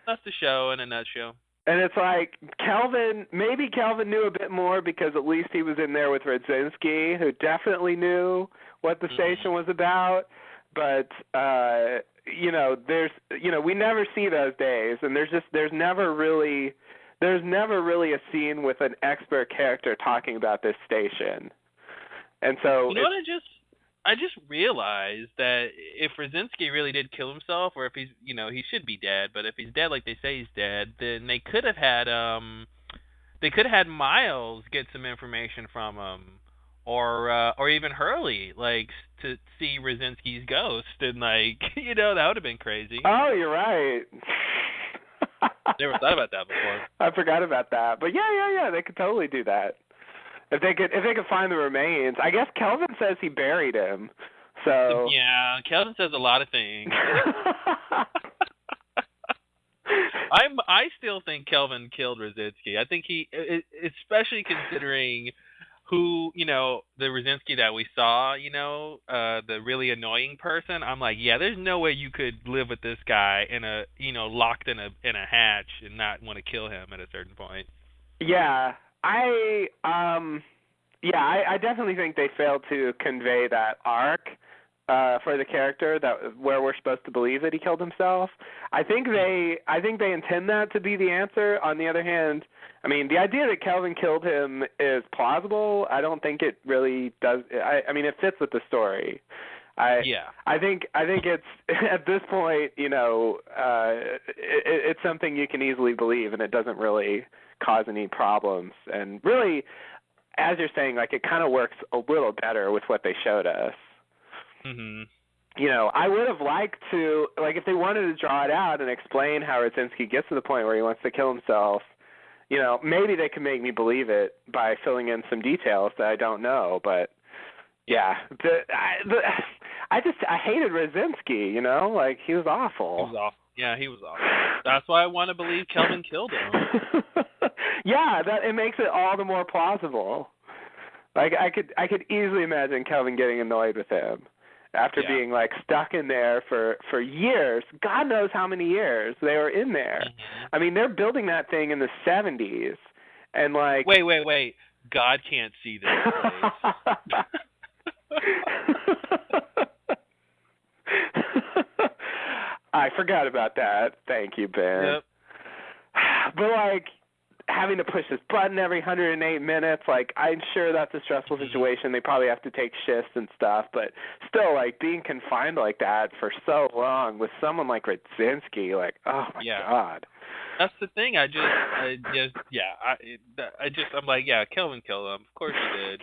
That's the show in a nutshell. And it's like maybe Kelvin knew a bit more because at least he was in there with Radzinski, who definitely knew what the Mhm. station was about. But we never see those days, and there's never really a scene with an expert character talking about this station. And so You know what I just realized that if Rosinski really did kill himself, or if he's he should be dead, but if he's dead like they say he's dead, then they could have had Miles get some information from him, or even Hurley, like to see Rosinski's ghost, and that would have been crazy. Oh, you're right. Never thought about that before. I forgot about that. But yeah, they could totally do that. If they could find the remains. I guess Kelvin says he buried him. So Yeah, Kelvin says a lot of things. I still think Kelvin killed Rosinski. I think especially considering who the Rosinski that we saw, the really annoying person. I'm like, yeah, there's no way you could live with this guy in a locked in a hatch and not want to kill him at a certain point. Yeah, I definitely think they failed to convey that arc for the character where we're supposed to believe that he killed himself. I think they intend that to be the answer. On the other hand, I mean, the idea that Kelvin killed him is plausible. I don't think it really does. I mean, it fits with the story. I think it's at this point, it's something you can easily believe, and it doesn't really cause any problems. And really, as you're saying, like, it kind of works a little better with what they showed us. Mhm. I would have liked to, like, if they wanted to draw it out and explain how Radzinski gets to the point where he wants to kill himself, maybe they could make me believe it by filling in some details that I don't know. But yeah, I hated Radzinski. Like, he was awful. He was awful. Yeah, he was awful. That's why I want to believe Kelvin killed him. Yeah, that it makes it all the more plausible. Like, I could easily imagine Kelvin getting annoyed with him after being, like, stuck in there for years. God knows how many years they were in there. Mhm. I mean, they're building that thing in the 70s, and like, wait. God can't see this place. I forgot about that. Thank you, Ben. Yep. But, like, having to push this button every 108 minutes, like, I'm sure that's a stressful situation. They probably have to take shifts and stuff, but still, like, being confined like that for so long with someone like Radzinski, like, oh my God. That's the thing. I'm like, yeah, Kelvin killed him. Of course he did.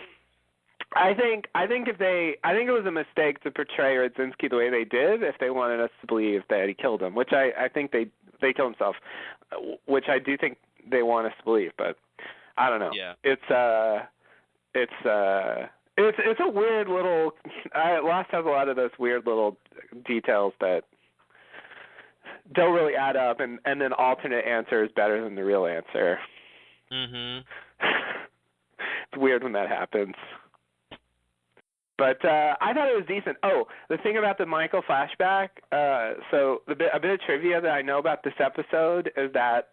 I think it was a mistake to portray Radzinski the way they did if they wanted us to believe that he killed him, which I think they killed himself, which I do think they want us to believe, but I don't know. Yeah. It's a weird little. Lost has a lot of those weird little details that don't really add up, and then alternate answer is better than the real answer. Mhm. It's weird when that happens. But I thought it was decent. Oh, the thing about the Michael flashback, so a bit of trivia that I know about this episode is that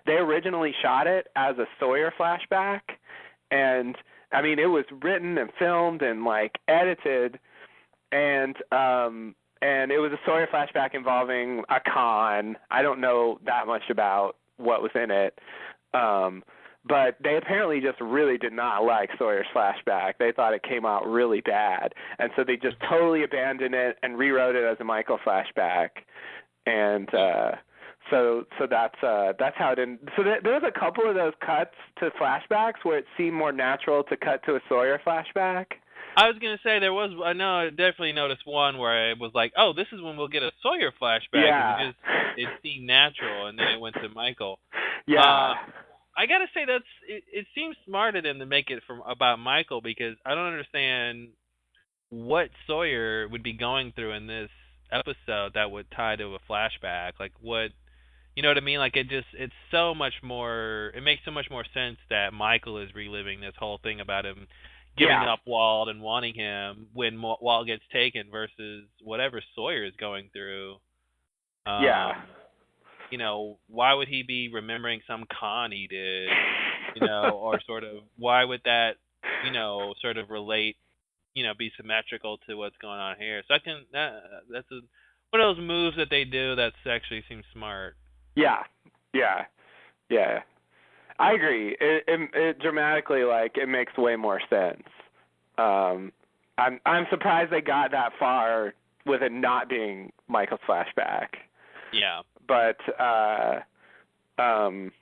they originally shot it as a Sawyer flashback. And, I mean, it was written and filmed and, like, edited. And it was a Sawyer flashback involving a con. I don't know that much about what was in it. But they apparently just really did not like Sawyer's flashback. They thought it came out really bad, and so they just totally abandoned it and rewrote it as a Michael flashback. And so that's how it ended. So there's a couple of those cuts to flashbacks where it seemed more natural to cut to a Sawyer flashback. I was gonna say I definitely noticed one where it was like, oh, this is when we'll get a Sawyer flashback. Yeah. And it seemed natural, and then it went to Michael. Yeah. I gotta say it seems smart of them to make it about Michael, because I don't understand what Sawyer would be going through in this episode that would tie to a flashback. Like, what You know what I mean? Like it's so much more. It makes so much more sense that Michael is reliving this whole thing about him giving Yeah. up Walt and wanting him when Walt gets taken versus whatever Sawyer is going through. Yeah. Why would he be remembering some con he did? Or sort of why would that, sort of relate, be symmetrical to what's going on here? So that's one of those moves that they do that actually seems smart. Yeah. Yeah. Yeah. I agree. It dramatically, like, it makes way more sense. I'm surprised they got that far with it not being Michael's flashback. Yeah. But um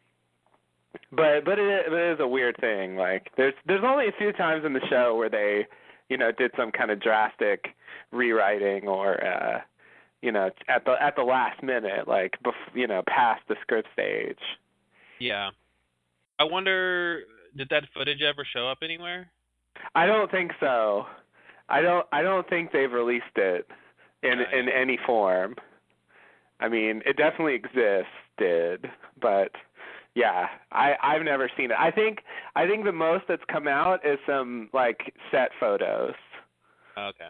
but it is a weird thing. Like there's only a few times in the show where they, did some kind of drastic rewriting or at the last minute, like past the script stage. Yeah. I wonder, did that footage ever show up anywhere? I don't think so. I don't think they've released it in any form. I mean, it definitely existed, but yeah, I've never seen it. I think the most that's come out is some like set photos Okay.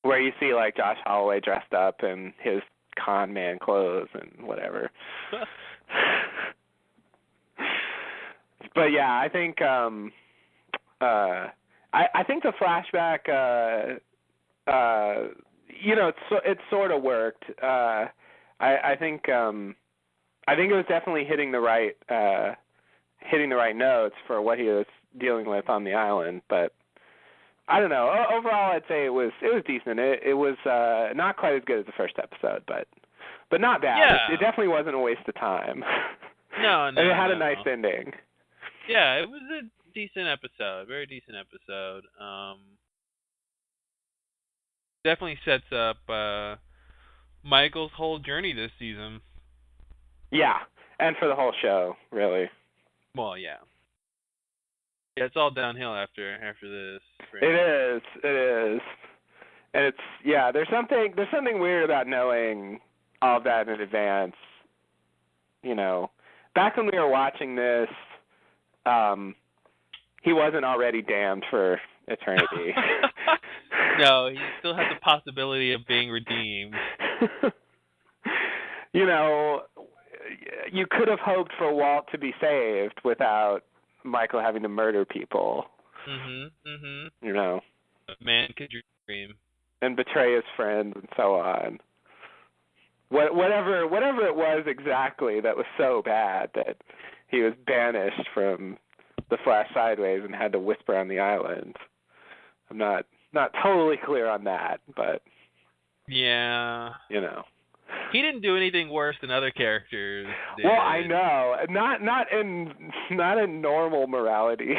where you see like Josh Holloway dressed up in his con man clothes and whatever. But yeah, I think I think the flashback it sort of worked. I think it was definitely hitting the right notes for what he was dealing with on the island, but I don't know. Overall, I'd say it was decent. It was not quite as good as the first episode, but not bad. Yeah. It definitely wasn't a waste of time. No. And it had a nice ending. Yeah, it was a decent episode. Very decent episode. Definitely sets up Michael's whole journey this season. Yeah, and for the whole show, really. Well, yeah. Yeah, it's all downhill after this. It is. And there's something weird about knowing all of that in advance. Back when we were watching this, he wasn't already damned for eternity. No, he still has the possibility of being redeemed. You could have hoped for Walt to be saved without Michael having to murder people. A man could dream. And betray his friends and so on. Whatever it was exactly that was so bad that he was banished from the Flash Sideways and had to whisper on the island. I'm not totally clear on that, but yeah, he didn't do anything worse than other characters did. Well, I know, not in normal morality.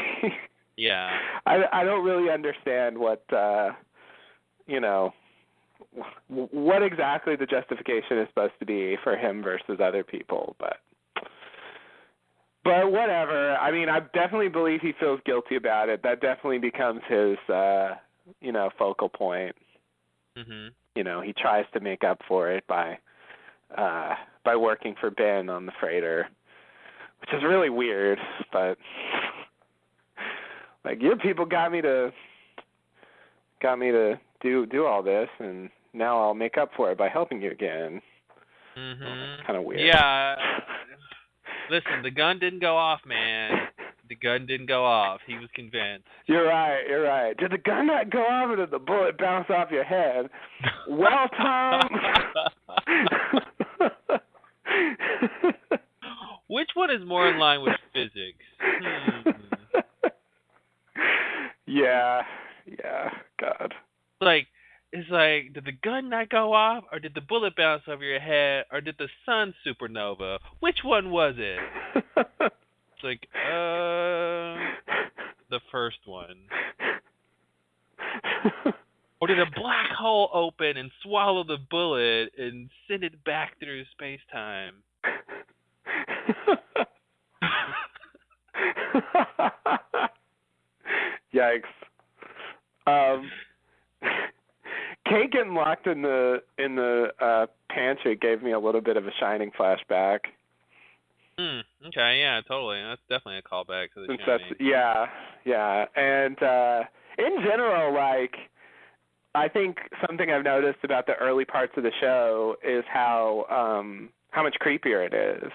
Yeah, I don't really understand what what exactly the justification is supposed to be for him versus other people, but whatever. I mean, I definitely believe he feels guilty about it. That definitely becomes his focal point. He tries to make up for it by working for Ben on the freighter, which is really weird, but like, your people got me to do all this, and now I'll make up for it by helping you again. Well, that's kind of weird. Yeah. Listen, the gun didn't go off, man. The gun didn't go off. He was convinced. You're right. Did the gun not go off, or did the bullet bounce off your head? Well, Tom. Which one is more in line with physics? Yeah, God. It's like, did the gun not go off, or did the bullet bounce over your head, or did the sun supernova? Which one was it? It's like, the first one. Or did a black hole open and swallow the bullet and send it back through space-time? Yikes. Kate getting locked in the pantry gave me a little bit of a Shining flashback. Okay, yeah, totally. That's definitely a callback to The Since that's Shining. yeah, and in general, like I think something I've noticed about the early parts of the show is how much creepier it is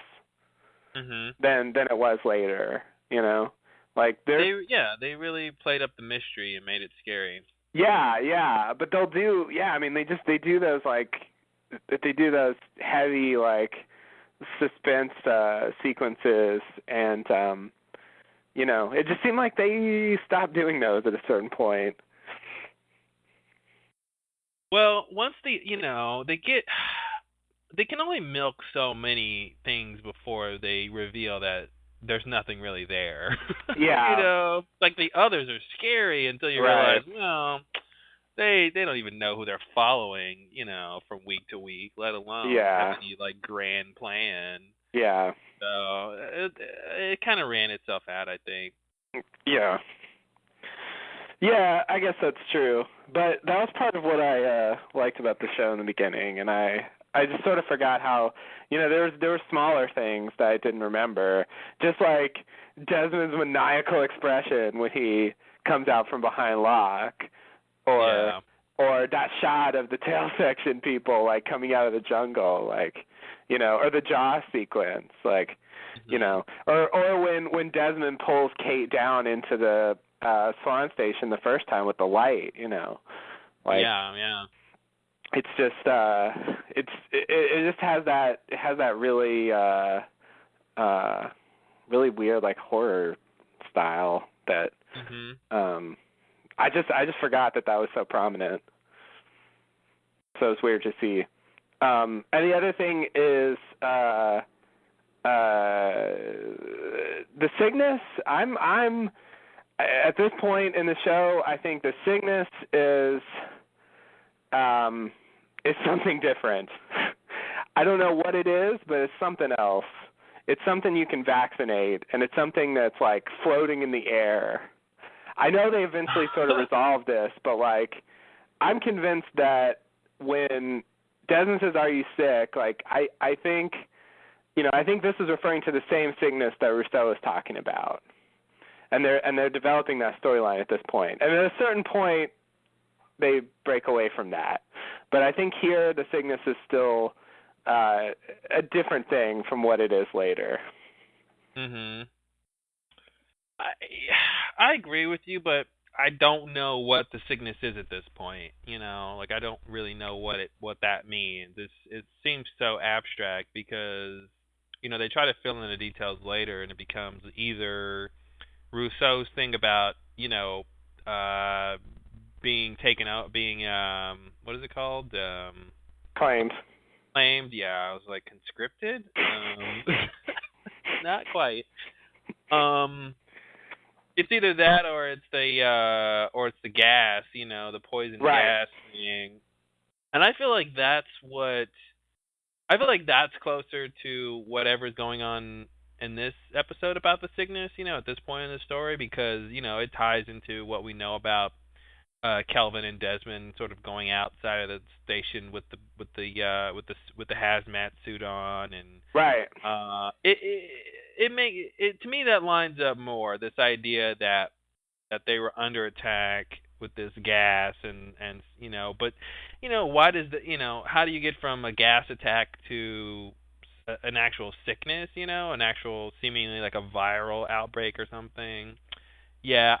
Mhm. than it was later. You know, like there's They really played up the mystery and made it scary. yeah, but they'll do I mean they do those like they do those heavy like suspense sequences and you know, it just seemed like they stopped doing those at a certain point. Well, once they can only milk so many things before they reveal that there's nothing really there. Yeah. Like the others are scary until you Right. realize, well, they don't even know who they're following, from week to week, let alone have Yeah. any like grand plan. Yeah. So it kind of ran itself out, I think. Yeah. Yeah, I guess that's true. But that was part of what I liked about the show in the beginning, and I just sort of forgot how there were smaller things that I didn't remember. Just like Desmond's maniacal expression when he comes out from behind Locke, or Yeah. or that shot of the tail section people like coming out of the jungle, like or the jaw sequence, like Hmm. or when Desmond pulls Kate down into the Swan Station the first time with the light, like Yeah, yeah. it's just it just has that really really weird like horror style that Mhm. um I just forgot that was so prominent. So it's weird to see. And the other thing is the Cygnus. I'm at this point in the show. I think the Cygnus is something different. I don't know what it is, but it's something else. It's something you can vaccinate, and it's something that's like floating in the air. I know they eventually sort of resolved this, but like I'm convinced that when Desmond says, "Are you sick?" Like I think I think this is referring to the same Cygnus that Rousseau is talking about, and they're developing that storyline at this point. And at a certain point, they break away from that. But I think here the Cygnus is still a different thing from what it is later. Mhm. I I agree with you, but I don't know what the Cygnus is at this point. Like I don't really know what that means. It seems so abstract because they try to fill in the details later, and it becomes either Rousseau's thing about uh being taken out, being what is it called, Claims. claimed. Yeah, I was like conscripted. Not quite. Um. It's either that or it's the gas, the poison Right. gas thing. And I feel like that's closer to whatever's going on in this episode about the Cygnus, at this point in the story because, it ties into what we know about Kelvin and Desmond sort of going outside of the station with the hazmat suit on, and Right. it to me that lines up more this idea that they were under attack with this gas, and but why does how do you get from a gas attack to an actual sickness, an actual seemingly like a viral outbreak or something? Yeah,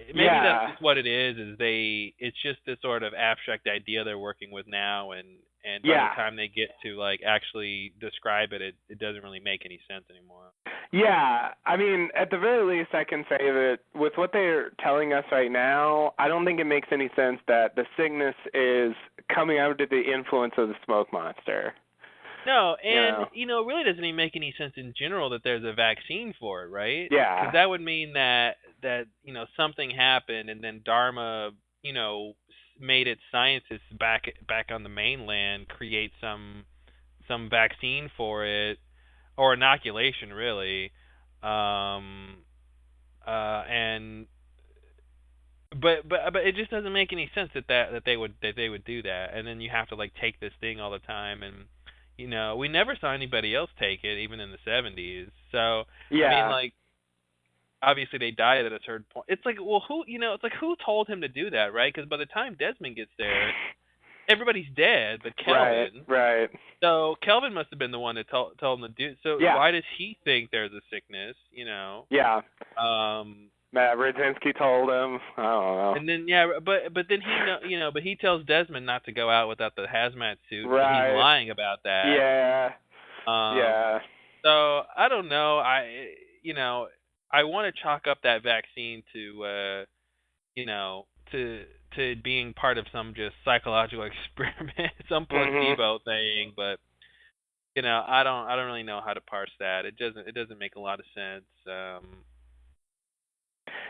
maybe that's Yeah. just what it is. It's just this sort of abstract idea they're working with now, and by the Yeah. time they get to like actually describe it, it doesn't really make any sense anymore. Yeah, I mean, at the very least, I can say that with what they're telling us right now, I don't think it makes any sense that the Cygnus is coming out of the influence of the smoke monster. No, You and know? it really doesn't even make any sense in general that there's a vaccine for it, right? Because Yeah. that would mean that something happened, and then Dharma made its scientists back on the mainland create some vaccine for it, or inoculation really, and but it just doesn't make any sense that they would do that, and then you have to like take this thing all the time, and we never saw anybody else take it, even in the '70s. So I mean, Yeah. like, obviously they died at a certain point. It's like, well, it's like who told him to do that, right? Because by the time Desmond gets there, everybody's dead, but Right. Kelvin. Right. So Kelvin must have been the one that told him to do. So Yeah. why does he think there's a sickness? Yeah. Um, Matt Brzezinski told him. I don't know. And then yeah, but then but he tells Desmond not to go out without the hazmat suit, so he's Right. lying about that. Yeah. Um, Yeah. so I don't know. I want to chalk up that vaccine to you know to being part of some just psychological experiment, some Mhm. placebo thing, but I don't really know how to parse that. It doesn't make a lot of sense.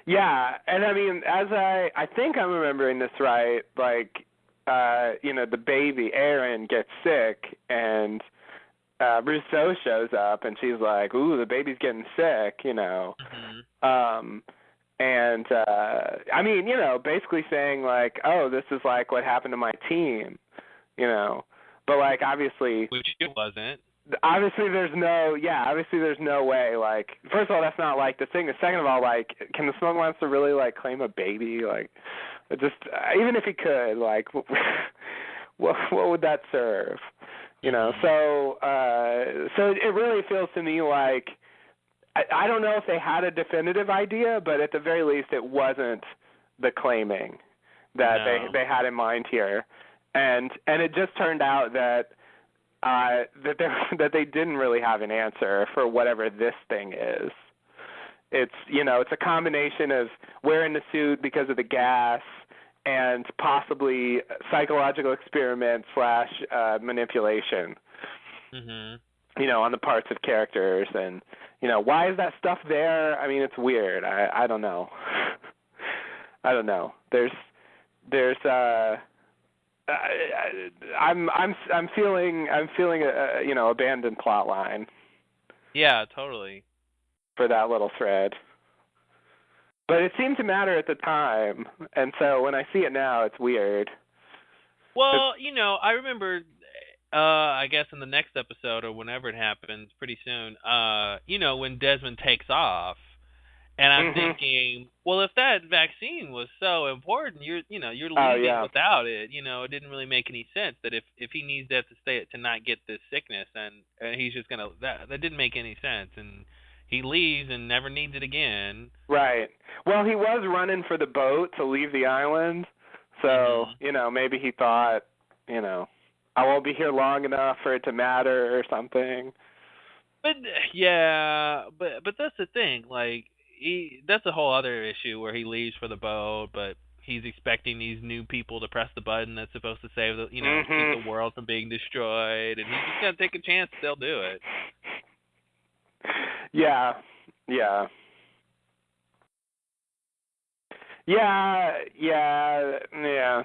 Yeah, and I mean, as I think I'm remembering this right, like, the baby Aaron gets sick, and Rousseau shows up, and she's like, "Ooh, the baby's getting sick," Mhm. Um, and I mean, basically saying like, "Oh, this is like what happened to my team," you know. But like, Which it wasn't. obviously there's no way, like, first of all, that's not like the thing, and second of all, like, can the smoke monster really like claim a baby, like, it just, even if he could, like, what would that serve, Mhm. so it really feels to me like, I don't know if they had a definitive idea, but at the very least it wasn't the claiming that No. they had in mind here, and it just turned out that that they didn't really have an answer for whatever this thing is. It's a combination of wearing the suit because of the gas and possibly psychological experiment slash manipulation. Mhm. On the parts of characters, and why is that stuff there? I mean, it's weird. I don't know. I don't know. There's I'm feeling a abandoned plot line Yeah, totally. for that little thread. But it seemed to matter at the time, and so when I see it now, it's weird. It's, Well, I remember I guess in the next episode or whenever it happens, pretty soon, when Desmond takes off. And I'm mhm. thinking, well, if that vaccine was so important, you're Oh leaving yeah. without it. It didn't really make any sense that if he needs that to stay to not get this sickness, and he's just gonna that didn't make any sense, and he leaves and never needs it again. Right. Well, he was running for the boat to leave the island, so Mhm. maybe he thought, you know, I won't be here long enough for it to matter or something. But yeah, but that's the thing. Like that's a whole other issue where he leaves for the boat, but he's expecting these new people to press the button that's supposed to save keep Mhm. the world from being destroyed, and he's just gonna take a chance they'll do it. Yeah. Yeah. Yeah. Yeah. Yeah.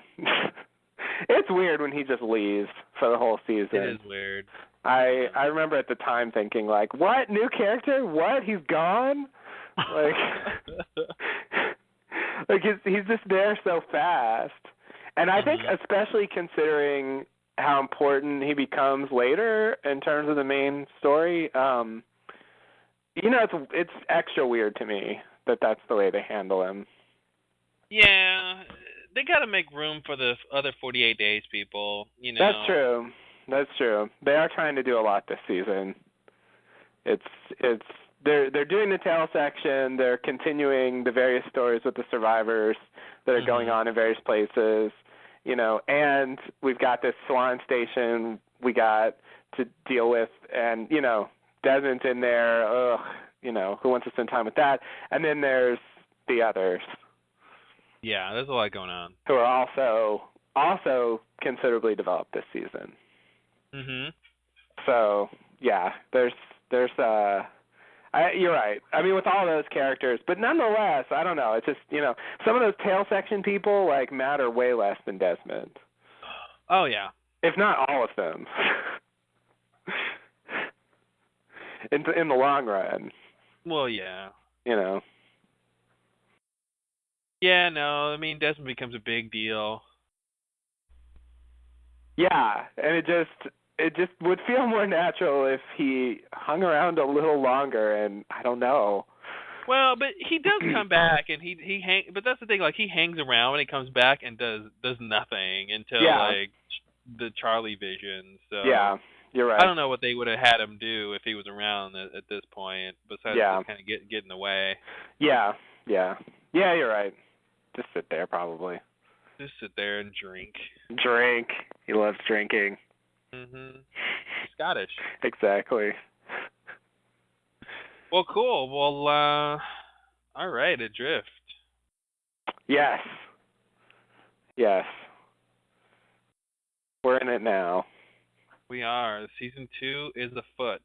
It's weird when he just leaves for the whole It season. is weird. I remember at the time thinking like, "What? New character? What? He's gone?" Like like he's just there so fast. And I think Mhm. especially considering how important he becomes later in terms of the main story, it's extra weird to me that that's the way they handle him. Yeah, they got to make room for the other 48 days people. That's true. That's true. They are trying to do a lot this season. It's it's they're doing the tail section. They're continuing the various stories with the survivors that are going Mhm. on in various places. And we've got this Swan Station we got to deal with, and Desmond's in there. Ugh, who wants to spend time with that? And then there's the others Yeah, there's a lot going on. who are also considerably developed this season. Mhm. So yeah, there's you're right. I mean, with all those characters, but nonetheless, I don't know. It's just some of those tail section people like matter way less than Desmond, Oh yeah. if not all of them, in the long run. Well, yeah. You know. Yeah, no, I mean Desmond becomes a big deal. Yeah, and it just would feel more natural if he hung around a little longer, and I don't know. Well, but he does come back, and he hang. But that's the thing, like he hangs around when he comes back and does nothing until Yeah, like the Charlie vision. So yeah, you're I right. don't know what they would have had him do if he was around at this point, besides Yeah, just kind of get in the way. yeah, yeah, yeah, you're right. Just sit there probably. Just sit there and drink. Drink. He loves drinking. Mhm. Scottish. Exactly. Well, cool. Well, all right, Adrift. Yes. Yes. We're in it now. We are. Season 2 is afoot.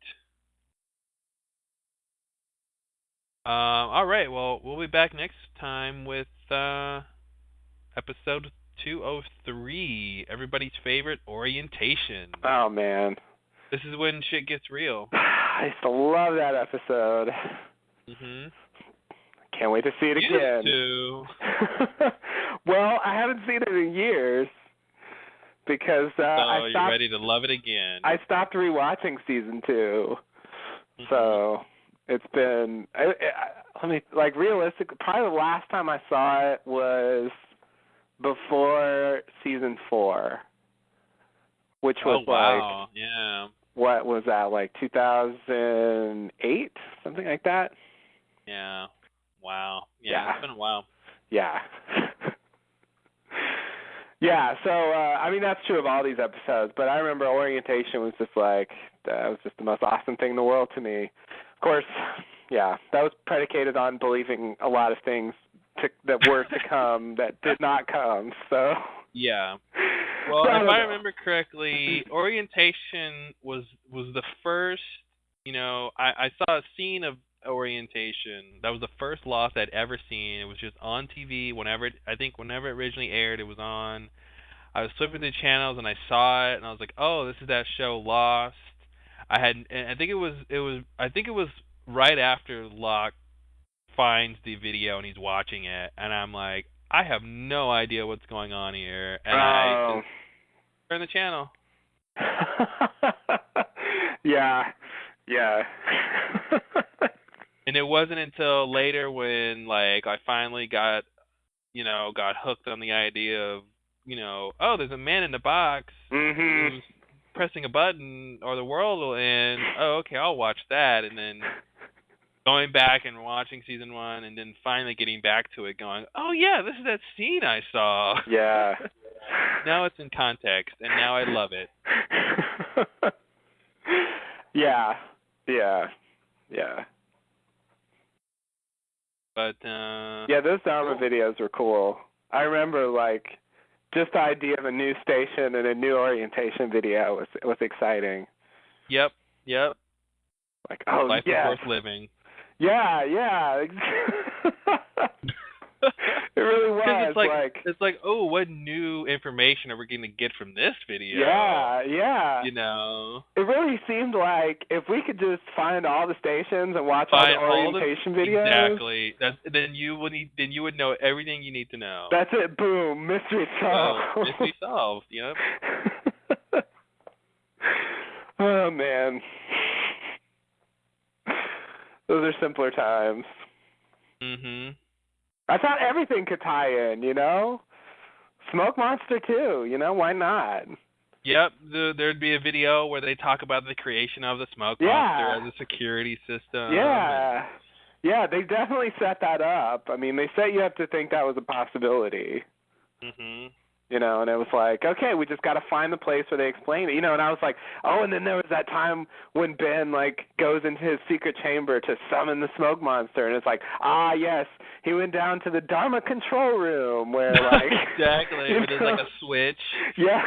All right. Well, we'll be back next time with episode 203. Everybody's favorite orientation. Oh man. This is when shit gets real. I used to love that episode. Mhm. Can't wait to see it again. Used to. Well, I haven't seen it in years because So you're ready to love it again. I stopped rewatching season 2. Mhm. So it's been let me like realistic. Probably the last time I saw it was before season 4, which was wow. Yeah. what was that, like 2008, something like that? Yeah. Wow. Yeah. Yeah. It's been a while. Yeah. Yeah, so I mean that's true of all these episodes, but I remember orientation was just like that was just the most awesome thing in the world to me. Of course, yeah, that was predicated on believing a lot of things that were to come that did not come. So Yeah. Well, if I remember correctly, orientation was the first. I saw a scene of orientation. That was the first Lost I'd ever seen. It was just on TV whenever it originally aired. It was on. I was flipping through channels and I saw it and I was like, oh, this is that show Lost. And I think it was right after Locke finds the video and he's watching it, and I'm like, I have no idea what's going on here, and I just turn the channel. Yeah, yeah. And it wasn't until later when like I finally got hooked on the idea of, oh, there's a man in the box who's pressing a button or the world will end. Oh, okay, I'll watch that. And then going back and watching season 1 and then finally getting back to it going, oh yeah, this is that scene I saw. Yeah. Now it's in context and now I love it. Yeah. Yeah. Yeah. But yeah, those Dharma videos were cool. I remember like just the idea of a new station and a new orientation video was exciting. Yep. Like, oh, life yes. is worth living. Yeah. It really was. It's like, oh, what new information are we going to get from this video? Yeah. It really seemed like if we could just find all the stations and watch all the orientation videos. Exactly. Then you would know everything you need to know. That's it. Boom. Mystery solved. Mystery solved. Yep. Oh man. Those are simpler times. Mhm. I thought everything could tie in, Smoke Monster too, why not? Yep, there'd be a video where they talk about the creation of the Smoke Monster as a security system. Yeah. Yeah, they definitely set that up. I mean, they set you up to think that was a possibility. Mhm. And it was like, okay, we just got to find the place where they explain it, and I was like, oh, and then there was that time when Ben, goes into his secret chamber to summon the Smoke Monster, and it's like, yes, he went down to the Dharma control room where, exactly, where there's, a switch. Yeah.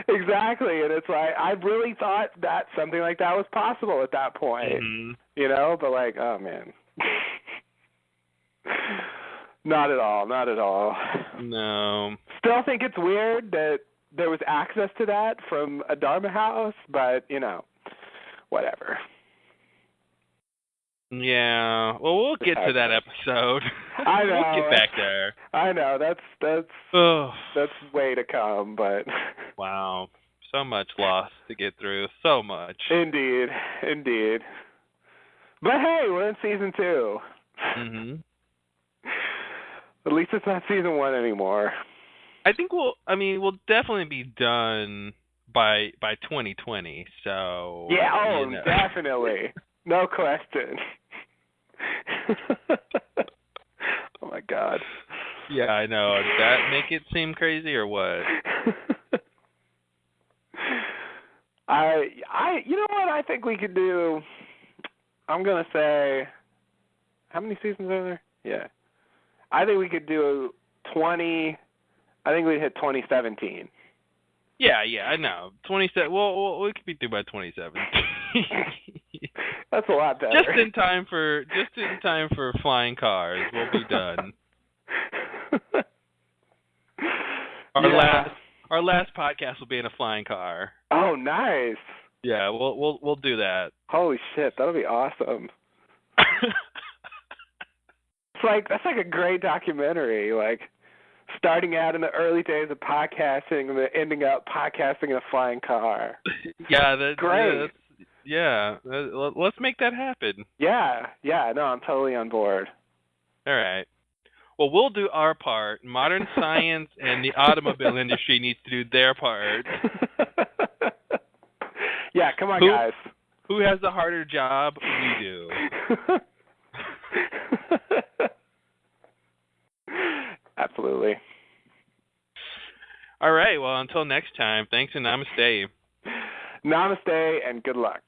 Exactly, and it's like, I really thought that something like that was possible at that point, but oh, man. Not at all. No. Still think it's weird that there was access to that from a Dharma house, but, whatever. Yeah. Well, we'll get to that episode. I know. We'll get back there. I know. Oh, That's way to come, but wow. So much loss to get through. So much. Indeed. But hey, we're in season 2. Mhm. At least it's not season 1 anymore. I think we'll definitely be done by 2020. So Yeah, you know. definitely. No question. Oh my God. Yeah, I know. Does that make it seem crazy or what? You know what I think we could do? I'm gonna say, how many seasons are there? Yeah, I think we could do 20. I think we'd hit 2017. Yeah, I know. 27. Well, we could be through by 2017. That's a lot better. Just in time for flying cars. We'll be done. Our last podcast will be in a flying car. Oh, nice. Yeah, we'll do that. Holy shit, that'll be awesome. That's like a great documentary. Like starting out in the early days of podcasting and then ending up podcasting in a flying car. Yeah, that's great. Let's make that happen. Yeah. No, I'm totally on board. All right. Well, we'll do our part. Modern science and the automobile industry needs to do their part. Yeah, come on, guys. Who has the harder job? We do. Absolutely. All right. Well, until next time, thanks and namaste. Namaste and good luck.